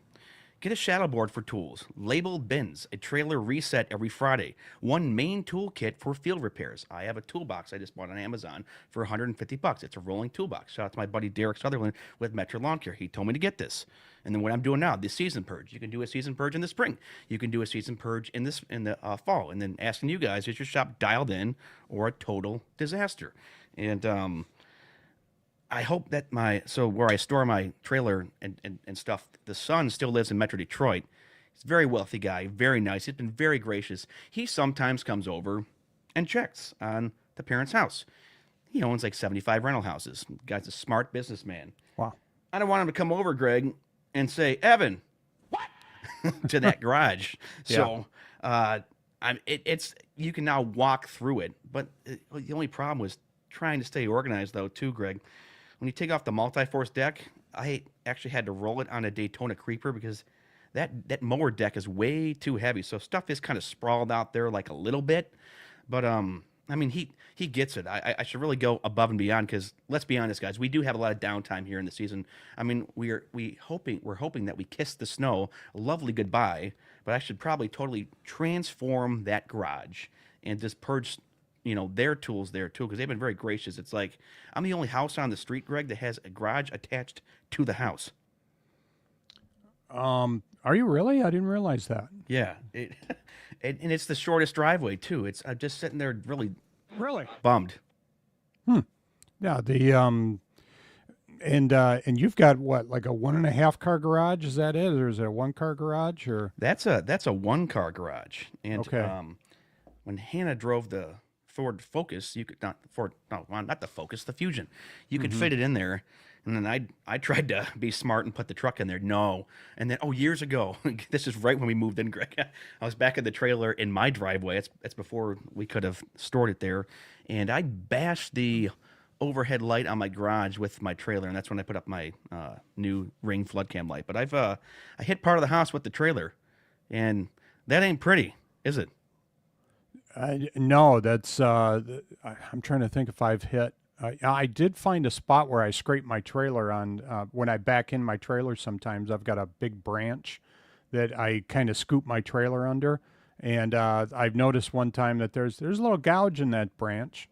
Get a shadow board for tools, labeled bins, a trailer reset every Friday, one main tool kit for field repairs. I have a toolbox I just bought on Amazon for $150. It's a rolling toolbox. Shout out to my buddy Derek Sutherland with Metro Lawn Care. He told me to get this. And then what I'm doing now, the season purge. You can do a season purge in the spring. You can do a season purge in the fall. And then asking you guys, is your shop dialed in or a total disaster? And I hope that where I store my trailer and stuff, the son still lives in Metro Detroit. He's a very wealthy guy, very nice. He's been very gracious. He sometimes comes over and checks on the parents' house. He owns like 75 rental houses. The guy's a smart businessman. Wow. I don't want him to come over, Greg, and say, Evan, what? to that garage. Yeah. So it's you can now walk through it. But the only problem was trying to stay organized, though, too, Greg. When you take off the multi-force deck, I actually had to roll it on a Daytona Creeper, because that mower deck is way too heavy. So stuff is kind of sprawled out there like a little bit. But I mean, he gets it. I should really go above and beyond, because let's be honest, guys, we do have a lot of downtime here in the season. I mean, we're hoping that we kiss the snow a lovely goodbye. But I should probably totally transform that garage and just purge their tools there too, because they've been very gracious. It's like I'm the only house on the street, Greg, that has a garage attached to the house. Are you really? I didn't realize that. Yeah, and it's the shortest driveway too. I'm just sitting there really Really? bummed. Yeah, the and you've got what, like a 1.5 car garage? Is that it, or is it a 1 car garage? Or That's a 1 car garage. And okay, when Hannah drove the Ford Focus, you could not Ford no well, not the Focus, the Fusion. You could mm-hmm. fit it in there. And then I tried to be smart and put the truck in there. No. And then years ago, this is right when we moved in, Greg. I was back in the trailer in my driveway. That's before we could have stored it there. And I bashed the overhead light on my garage with my trailer, and that's when I put up my new Ring flood cam light. But I hit part of the house with the trailer, and that ain't pretty, is it? No, that's I'm trying to think if I've hit. I did find a spot where I scraped my trailer on when I back in my trailer. Sometimes I've got a big branch that I kind of scoop my trailer under, and I've noticed one time that there's a little gouge in that branch.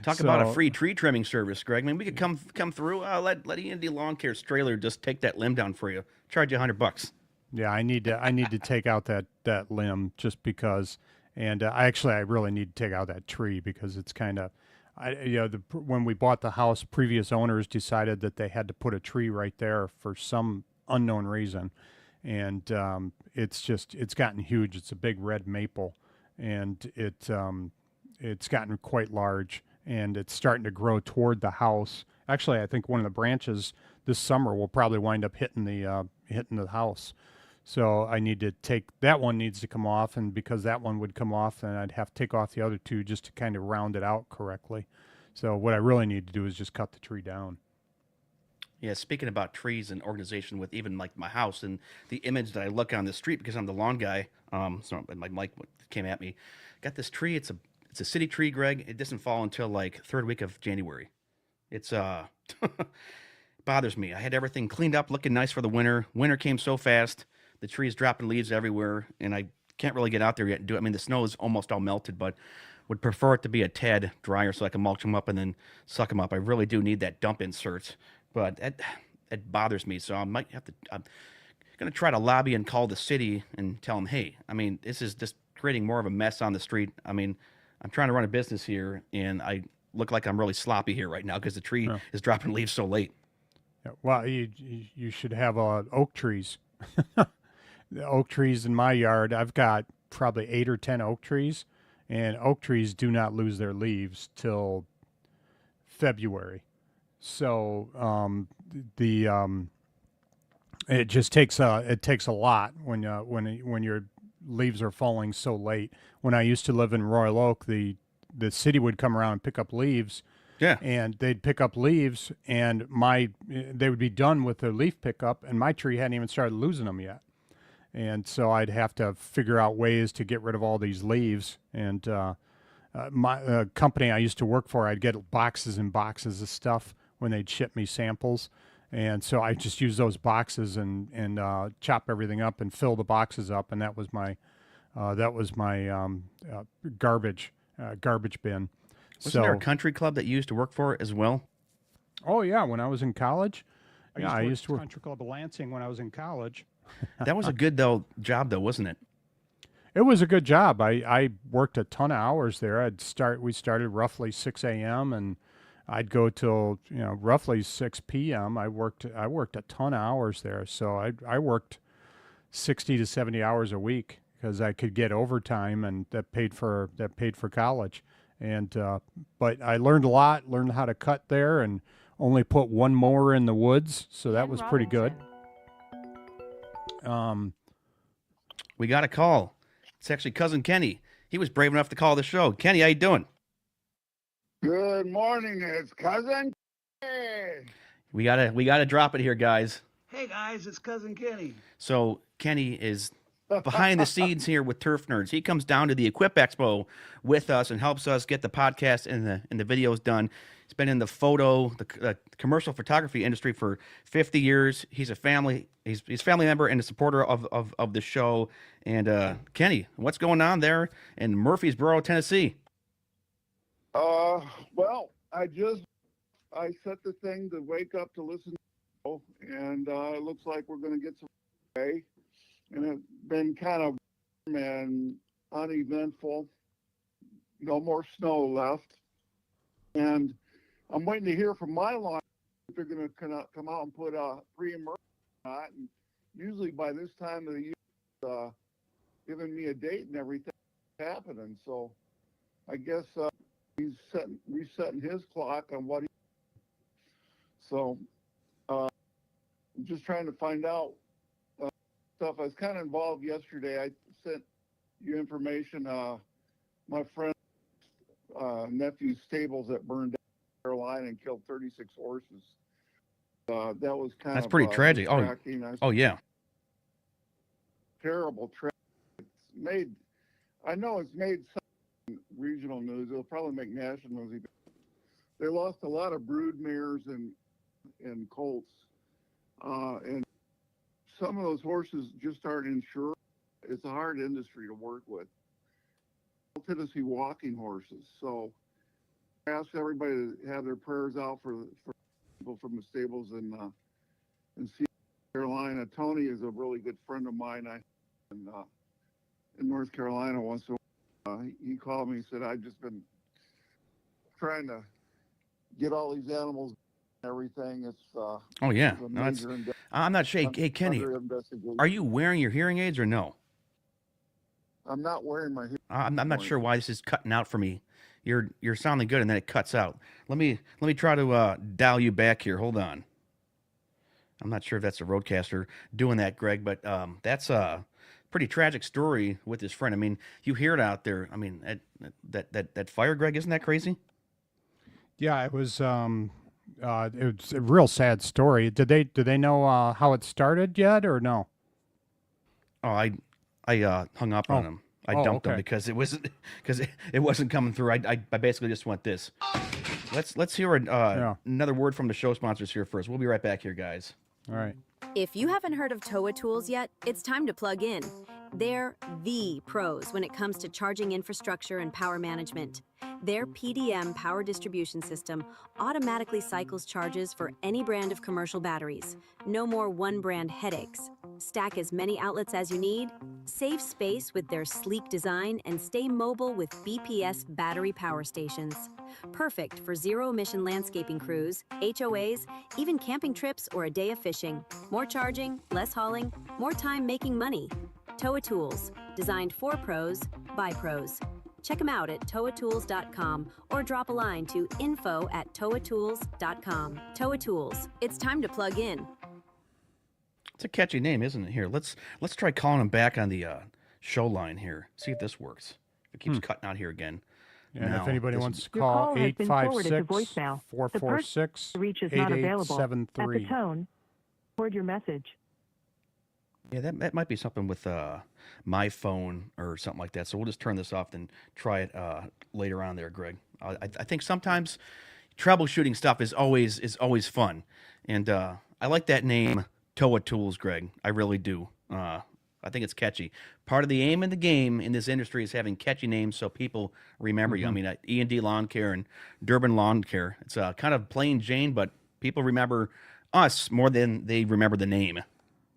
Talk about a So free tree trimming service, Greg. I mean, we could come through. Let E&D Lawn Care's trailer just take that limb down for you. Charge you $100. yeah, I need to take out that limb just because, and I really need to take out that tree because it's kind of, when we bought the house, previous owners decided that they had to put a tree right there for some unknown reason, and it's gotten huge. It's a big red maple, and it's gotten quite large, and it's starting to grow toward the house. Actually, I think one of the branches this summer will probably wind up hitting the house. So I need to take that one needs to come off, and because that one would come off, then I'd have to take off the other two just to kind of round it out correctly. So what I really need to do is just cut the tree down. Yeah, speaking about trees and organization with even like my house and the image that I look on the street because I'm the lawn guy. So my mic came at me. Got this tree. It's a city tree, Greg. It doesn't fall until like third week of January. It's bothers me. I had everything cleaned up, looking nice for the winter. Winter came so fast. The tree's dropping leaves everywhere, and I can't really get out there yet and do it. I mean, the snow is almost all melted, but would prefer it to be a tad drier so I can mulch them up and then suck them up. I really do need that dump insert, but it bothers me. So I might have to. I'm gonna try to lobby and call the city and tell them, hey, I mean, this is just creating more of a mess on the street. I mean, I'm trying to run a business here, and I look like I'm really sloppy here right now because the tree Yeah. is dropping leaves so late. Yeah, well, you should have oak trees. The oak trees in my yard, I've got probably 8 or 10 oak trees, and oak trees do not lose their leaves till February. So the it just takes a lot when your leaves are falling so late. When I used to live in Royal Oak, the city would come around and pick up leaves, Yeah. and they'd pick up leaves, and they would be done with their leaf pickup, and my tree hadn't even started losing them yet. And so I'd have to figure out ways to get rid of all these leaves. And my company I used to work for, I'd get boxes and boxes of stuff when they'd ship me samples. And so I just use those boxes and chop everything up and fill the boxes up. And that was my garbage bin. Wasn't there a country club that you used to work for as well? Oh yeah, when I was in college, I used to work Country Club of Lansing when I was in college. That was a good job though, wasn't it? It was a good job. I worked a ton of hours there. We started roughly 6 a.m. and I'd go till roughly 6 p.m. I worked a ton of hours there. So I worked 60 to 70 hours a week because I could get overtime, and that paid for college. And but I learned a lot. Learned how to cut there, and only put one mower in the woods, so that was pretty good. We got a call. It's actually cousin Kenny. He was brave enough to call the show. Kenny, how you doing? Good morning, it's cousin. Hey. We gotta drop it here, guys. Hey guys, it's cousin Kenny. So Kenny is behind the scenes here with Turf Nerds. He comes down to the Equip Expo with us and helps us get the podcast and the videos done. He's been in the commercial photography industry for 50 years. He's a family member and a supporter of the show. And Kenny, what's going on there in Murfreesboro, Tennessee? Well, I set the thing to wake up to listen to, and it looks like we're going to get some pay. And it's been kind of warm and uneventful. No more snow left. And I'm waiting to hear from my line if they're going to come out and put a pre-emergent or not. And usually by this time of the year, giving me a date and everything happening. So I guess he's resetting his clock on what he. So I'm just trying to find out stuff. I was kind of involved yesterday. I sent you information. My friend nephew's stables that burned down in Carolina and killed 36 horses. That was kind That's of pretty tragic. Oh yeah. Terrible tragedy. It's made. I know it's made some regional news. It'll probably make national news. They lost a lot of brood mares and colts, and some of those horses just aren't insured. It's a hard industry to work with. Tennessee walking horses. So I ask everybody to have their prayers out for people from the stables in Carolina. Tony is a really good friend of mine. In North Carolina once in a while. He called me and said, I've just been trying to get all these animals and everything. It's Oh yeah. it's a No, major I'm not sure. Hey Kenny, under investigation. are you wearing your hearing aids or no? I'm not wearing my I'm not sure why this is cutting out for me. You're sounding good and then it cuts out. Let me try to dial you back here. Hold on. I'm not sure if that's a roadcaster doing that, Greg, but that's a pretty tragic story with his friend. I mean, you hear it out there. I mean, that fire, Greg, isn't that crazy? Yeah, it was a real sad story. Do they know how it started yet or no? Oh, I hung up on him. I dumped him because it wasn't coming through. I basically just went this. Let's hear another word from the show sponsors here first. We'll be right back here, guys. All right. If you haven't heard of Toa Tools yet, it's time to plug in. They're the pros when it comes to charging infrastructure and power management. Their PDM power distribution system automatically cycles charges for any brand of commercial batteries. No more one brand headaches. Stack as many outlets as you need, save space with their sleek design, and stay mobile with BPS battery power stations. Perfect for zero-emission landscaping crews, HOAs, even camping trips or a day of fishing. More charging, less hauling, more time making money. Toa Tools, designed for pros, by pros. Check them out at toatools.com or drop a line to info@toatools.com. Toa Tools, it's time to plug in. It's a catchy name, isn't it? Here, let's try calling him back on the show line here. See if this works. If it keeps cutting out here again. Yeah, and if Now, anybody this- wants to Your call call has been forwarded to voicemail. 856-446-8873. The reach is not available. At the tone, record your message. Yeah, that might be something with my phone or something like that. So we'll just turn this off and try it later on there, Greg. I think sometimes troubleshooting stuff is always fun, and I like that name, Toa Tools, Greg. I really do. I think it's catchy. Part of the aim in the game in this industry is having catchy names so people remember you. I mean, E&D Lawn Care and Durban Lawn Care. It's kind of plain Jane, but people remember us more than they remember the name.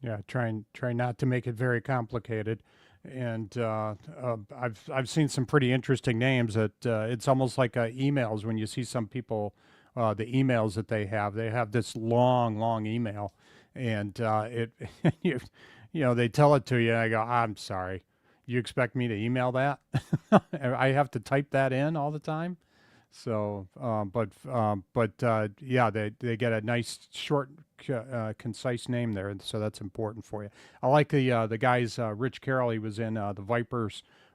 Yeah, try not to make it very complicated. And I've seen some pretty interesting names that it's almost like emails when you see some people, the emails that they have this long email, and it they tell it to you, and I go, I'm sorry, you expect me to email that? I have to type that in all the time. So, yeah, they get a nice, short, concise name there, so that's important for you. I like the guys. Rich Carroll, he was in the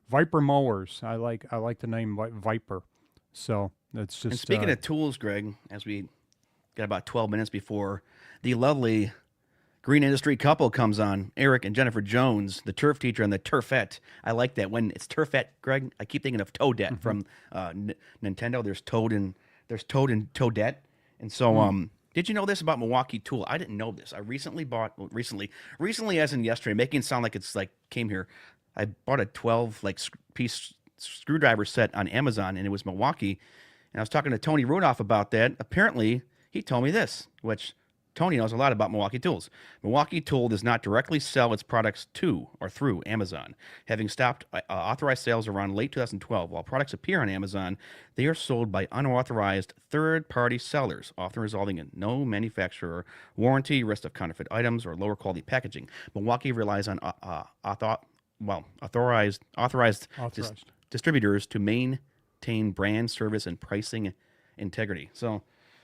Viper Mowers. I like the name Viper. So that's just. And speaking of tools, Greg, as we got about 12 minutes before the lovely green industry couple comes on, Eric and Jennifer Jones, the turf teacher and the turfette. I like that. When it's turfette, Greg, I keep thinking of Toadette from Nintendo. There's Toad and Toadette. And so, did you know this about Milwaukee Tool? I didn't know this. I recently as in yesterday, making it sound like it's like came here. I bought a 12 piece screwdriver set on Amazon, and it was Milwaukee. And I was talking to Tony Rudolph about that. Apparently, he told me this, which Tony knows a lot about Milwaukee Tools. Milwaukee Tool does not directly sell its products to or through Amazon. Having stopped authorized sales around late 2012, while products appear on Amazon, they are sold by unauthorized third-party sellers, often resulting in no manufacturer warranty, risk of counterfeit items, or lower quality packaging. Milwaukee relies on authorized distributors to maintain brand, service, and pricing integrity. So,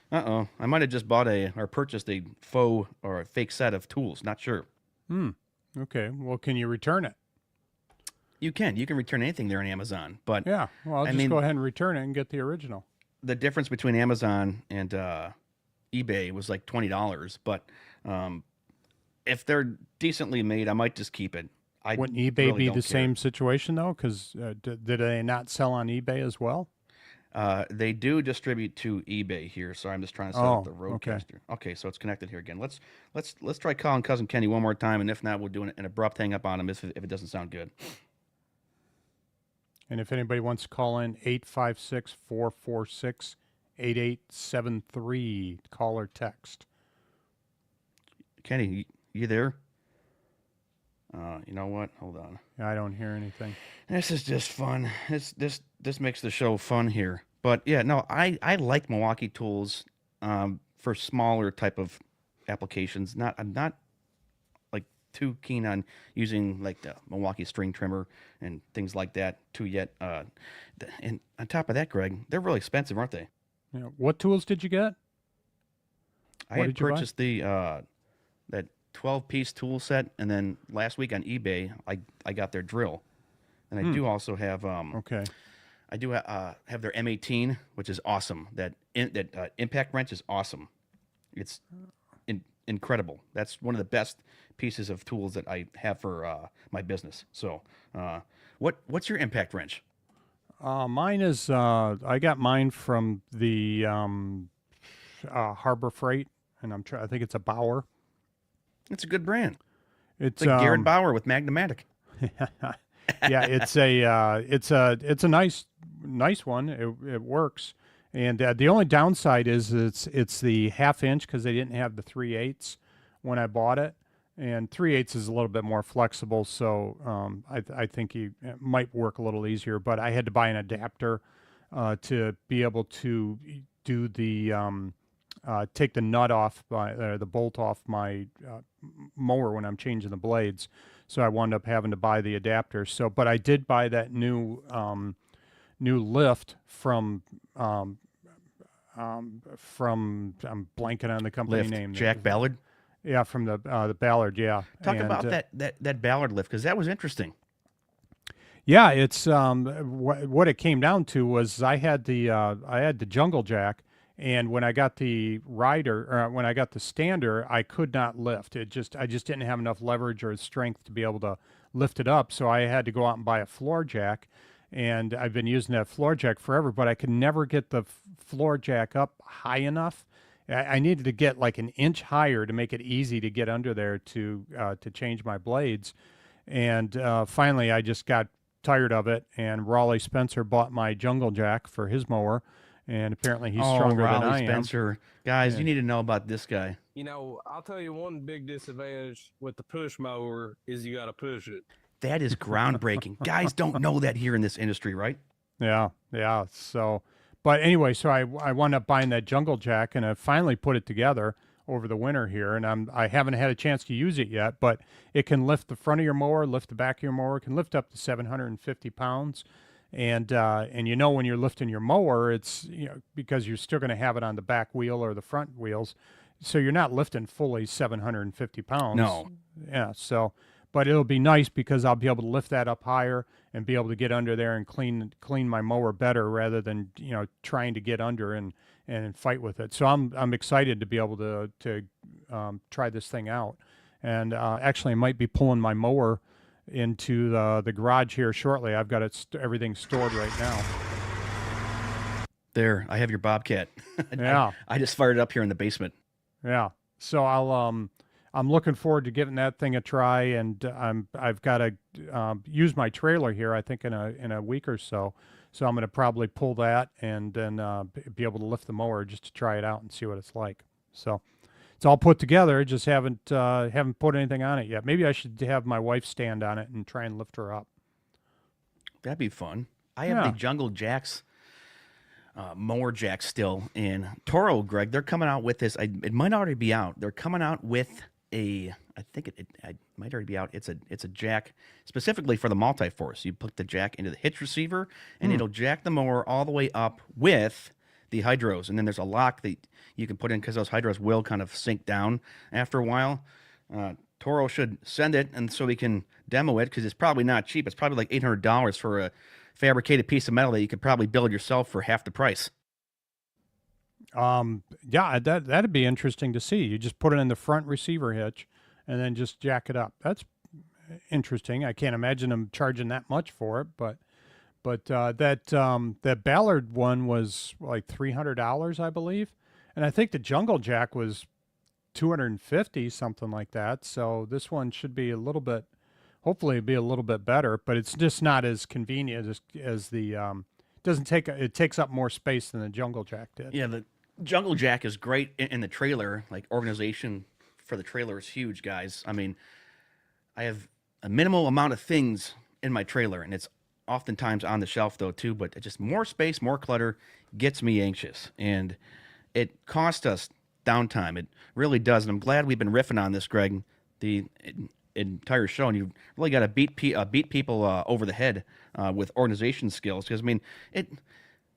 I might have just bought or purchased a faux or a fake set of tools. Not sure. Okay. Well, can you return it? You can return anything there on Amazon, but Yeah. Well, I'll just go ahead and return it and get the original. The difference between Amazon and eBay was like $20. But if they're decently made, I might just keep it. Wouldn't eBay be the same situation though? Because did they not sell on eBay as well? They do distribute to eBay here, so I'm just trying to set up the Roadcaster. Okay, so it's connected here again. Let's try calling Cousin Kenny one more time, and if not, we'll do an abrupt hang up on him if it doesn't sound good. And if anybody wants to call in, 856-446-8873, call or text. Kenny, you there? You know what? Hold on. I don't hear anything. This is just fun. This makes the show fun here. But yeah, no, I like Milwaukee Tools for smaller type of applications. I'm not like too keen on using like the Milwaukee string trimmer and things like that too yet. And on top of that, Greg, they're really expensive, aren't they? Yeah. What tools did you get? I had purchased that 12-piece tool set, and then last week on eBay, I got their drill, and I do also have I do have their M18, which is awesome. That impact wrench is awesome. It's incredible. That's one of the best pieces of tools that I have for my business. So, what's your impact wrench? Mine is I got mine from the Harbor Freight, and I think it's a Bauer. It's a good brand. It's like Garrett Bauer with Magnamatic. Yeah, it's a nice one. It works, and the only downside is it's the 1/2 inch because they didn't have the 3/8 when I bought it, and 3/8 is a little bit more flexible, so I think it might work a little easier. But I had to buy an adapter to be able to do the take the nut off the bolt off my mower when I'm changing the blades. So I wound up having to buy the adapter. So, but I did buy that new lift from I'm blanking on the company name. Jack Ballard. Yeah, from the Ballard. Yeah. Talk about that Ballard lift because that was interesting. Yeah, it's what it came down to was I had the Jungle Jack. And when I got the when I got the stander, I could not lift. I just didn't have enough leverage or strength to be able to lift it up. So I had to go out and buy a floor jack. And I've been using that floor jack forever, but I could never get the floor jack up high enough. I needed to get like an inch higher to make it easy to get under there to change my blades. And finally, I just got tired of it. And Raleigh Spencer bought my Jungle Jack for his mower. And apparently he's stronger than I am. Spencer. Guys, you need to know about this guy. You know, I'll tell you one big disadvantage with the push mower is you got to push it. That is groundbreaking. Guys don't know that here in this industry, right? Yeah. So, but anyway, so I wound up buying that Jungle Jack, and I finally put it together over the winter here, and I haven't had a chance to use it yet, but it can lift the front of your mower, lift the back of your mower, it can lift up to 750 pounds. And you know when you're lifting your mower, it's because you're still going to have it on the back wheel or the front wheels, so you're not lifting fully 750 pounds. No. Yeah. So, but it'll be nice because I'll be able to lift that up higher and be able to get under there and clean my mower better rather than trying to get under and fight with it. So I'm excited to be able to try this thing out, and actually I might be pulling my mower into the garage here shortly. I've got everything stored right now. There, I have your Bobcat. Yeah, I just fired it up here in the basement. Yeah, so I'm looking forward to giving that thing a try, and I've got to use my trailer here. I think in a week or so. So I'm going to probably pull that and then be able to lift the mower just to try it out and see what it's like. So it's all put together. Just haven't put anything on it yet. Maybe I should have my wife stand on it and try and lift her up. That'd be fun. I have Yeah. the Jungle Jacks mower jack still in Toro, Greg. They're coming out with this. It might already be out. They're coming out with I think it might already be out. It's a jack specifically for the multi-force. You put the jack into the hitch receiver, and it'll jack the mower all the way up with the hydros. And then there's a lock that you can put in because those hydros will kind of sink down after a while. Toro should send it, and so we can demo it because it's probably not cheap. It's probably like $800 for a fabricated piece of metal that you could probably build yourself for half the price. Yeah, that'd be interesting to see. You just put it in the front receiver hitch and then just jack it up. That's interesting. I can't imagine them charging that much for it, but that Ballard one was like $300, I believe, and I think the Jungle Jack was $250, something like that. So this one should be a little bit, hopefully, be a little bit better, but it's just not as convenient as the it takes up more space than the Jungle Jack did. Yeah, the Jungle Jack is great in the trailer. Like, organization for the trailer is huge, guys. I mean, I have a minimal amount of things in my trailer, and it's oftentimes on the shelf though too, but just more space, more clutter gets me anxious, and it costs us downtime. It really does, and I'm glad we've been riffing on this, Greg, the entire show, and you really got to beat people over the head with organization skills, because I mean,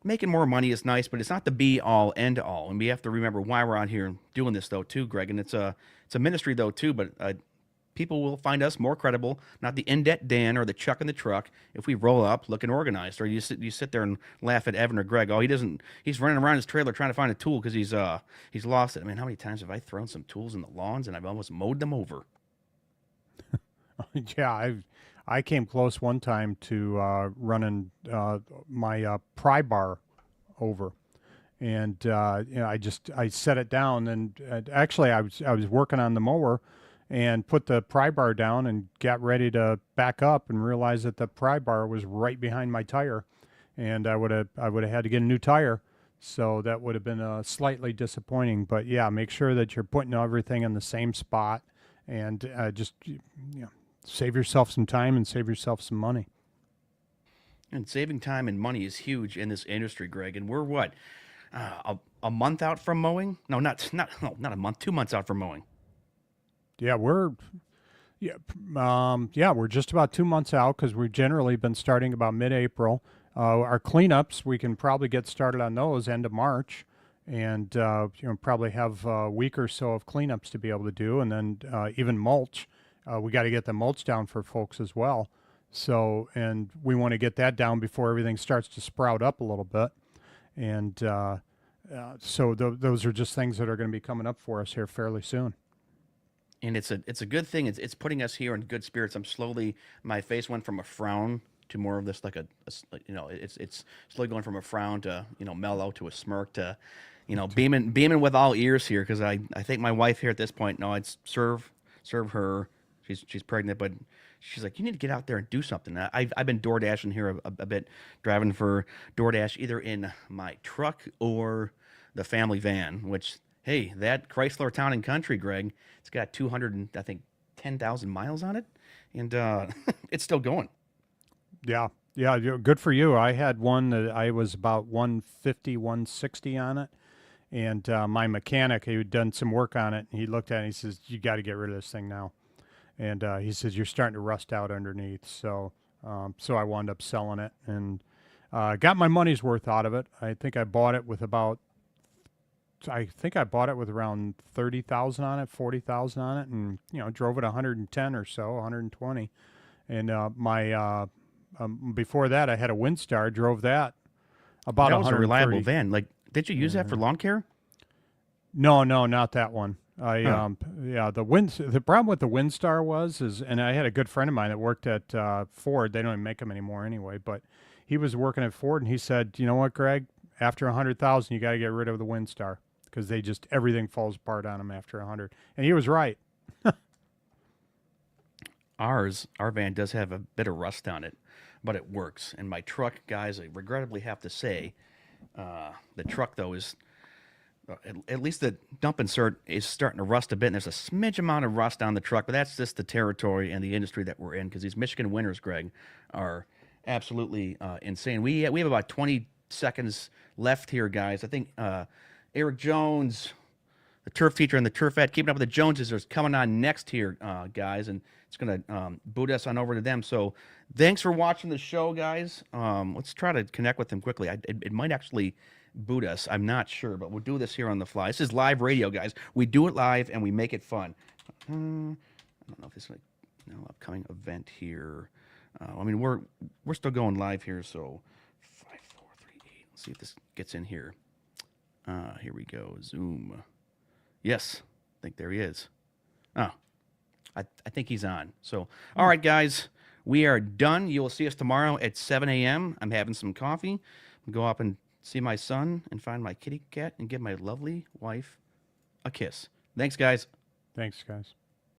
making more money is nice, but it's not the be all end all, and we have to remember why we're out here doing this though too, Greg. And it's a ministry though too, but people will find us more credible, not the in-debt Dan or the Chuck in the truck, if we roll up looking organized. Or you sit there and laugh at Evan or Greg. Oh, he's running around his trailer trying to find a tool because he's lost it. I mean, how many times have I thrown some tools in the lawns and I've almost mowed them over? Yeah, I came close one time to running my pry bar over, and I set it down, and actually I was working on the mower, and put the pry bar down and got ready to back up, and realized that the pry bar was right behind my tire, and I would have had to get a new tire. So that would have been slightly disappointing. But yeah, make sure that you're putting everything in the same spot, and just save yourself some time and save yourself some money. And saving time and money is huge in this industry, Greg. And we're what, a month out from mowing? No, not a month. 2 months out from mowing. Yeah, we're just about 2 months out, because we've generally been starting about mid-April. Our cleanups, we can probably get started on those end of March, and probably have a week or so of cleanups to be able to do, and then even mulch. We got to get the mulch down for folks as well. So, and we want to get that down before everything starts to sprout up a little bit. And so those are just things that are going to be coming up for us here fairly soon. And it's a good thing. It's putting us here in good spirits. My face went from a frown to more of this, like it's slowly going from a frown to, mellow, to a smirk, to, beaming with all ears here. Cause I think my wife here at this point, no, I'd serve her. She's pregnant, but she's like, you need to get out there and do something. I've been door dashing here a bit, driving for DoorDash either in my truck or the family van, which, hey, that Chrysler Town and Country, Greg, it's got 10,000 miles on it, and it's still going. Yeah, good for you. I had one that I was about 150, 160 on it, and my mechanic, he had done some work on it, and he looked at it and he says, you got to get rid of this thing now. And he says, you're starting to rust out underneath. So I wound up selling it, and got my money's worth out of it. I think I bought it with around 30,000 on it, 40,000 on it, and drove it 110 or so, 120. And my before that, I had a Windstar, drove that about 130. That was a reliable van. Like, did you use that for lawn care? No, not that one. The problem with the Windstar is, and I had a good friend of mine that worked at Ford. They don't even make them anymore anyway, but he was working at Ford, and he said, you know what, Greg, after 100,000, you got to get rid of the Windstar, because everything falls apart on them after 100. And he was right. Our van does have a bit of rust on it, but it works. And my truck, guys, I regrettably have to say, the truck though is At least the dump insert is starting to rust a bit, and there's a smidge amount of rust on the truck, but that's just the territory and the industry that we're in, because these Michigan winters, Greg, are absolutely insane. We have about 20 seconds left here, guys. I think Eric Jones, the turf teacher and the turf vet, keeping up with the Joneses, is coming on next here, guys, and it's going to boot us on over to them. So thanks for watching the show, guys. Let's try to connect with them quickly. It might actually boot us. I'm not sure, but we'll do this here on the fly. This is live radio, guys. We do it live, and we make it fun. I don't know if this is an upcoming event here. I mean, we're still going live here, so 5, 4, 3, 8. Let's see if this gets in here. Here we go. Zoom. Yes, I think there he is. Oh, I think he's on. So, all right, guys, we are done. You will see us tomorrow at 7 a.m. I'm having some coffee. I'll go up and see my son and find my kitty cat and give my lovely wife a kiss. Thanks, guys. Thanks, guys.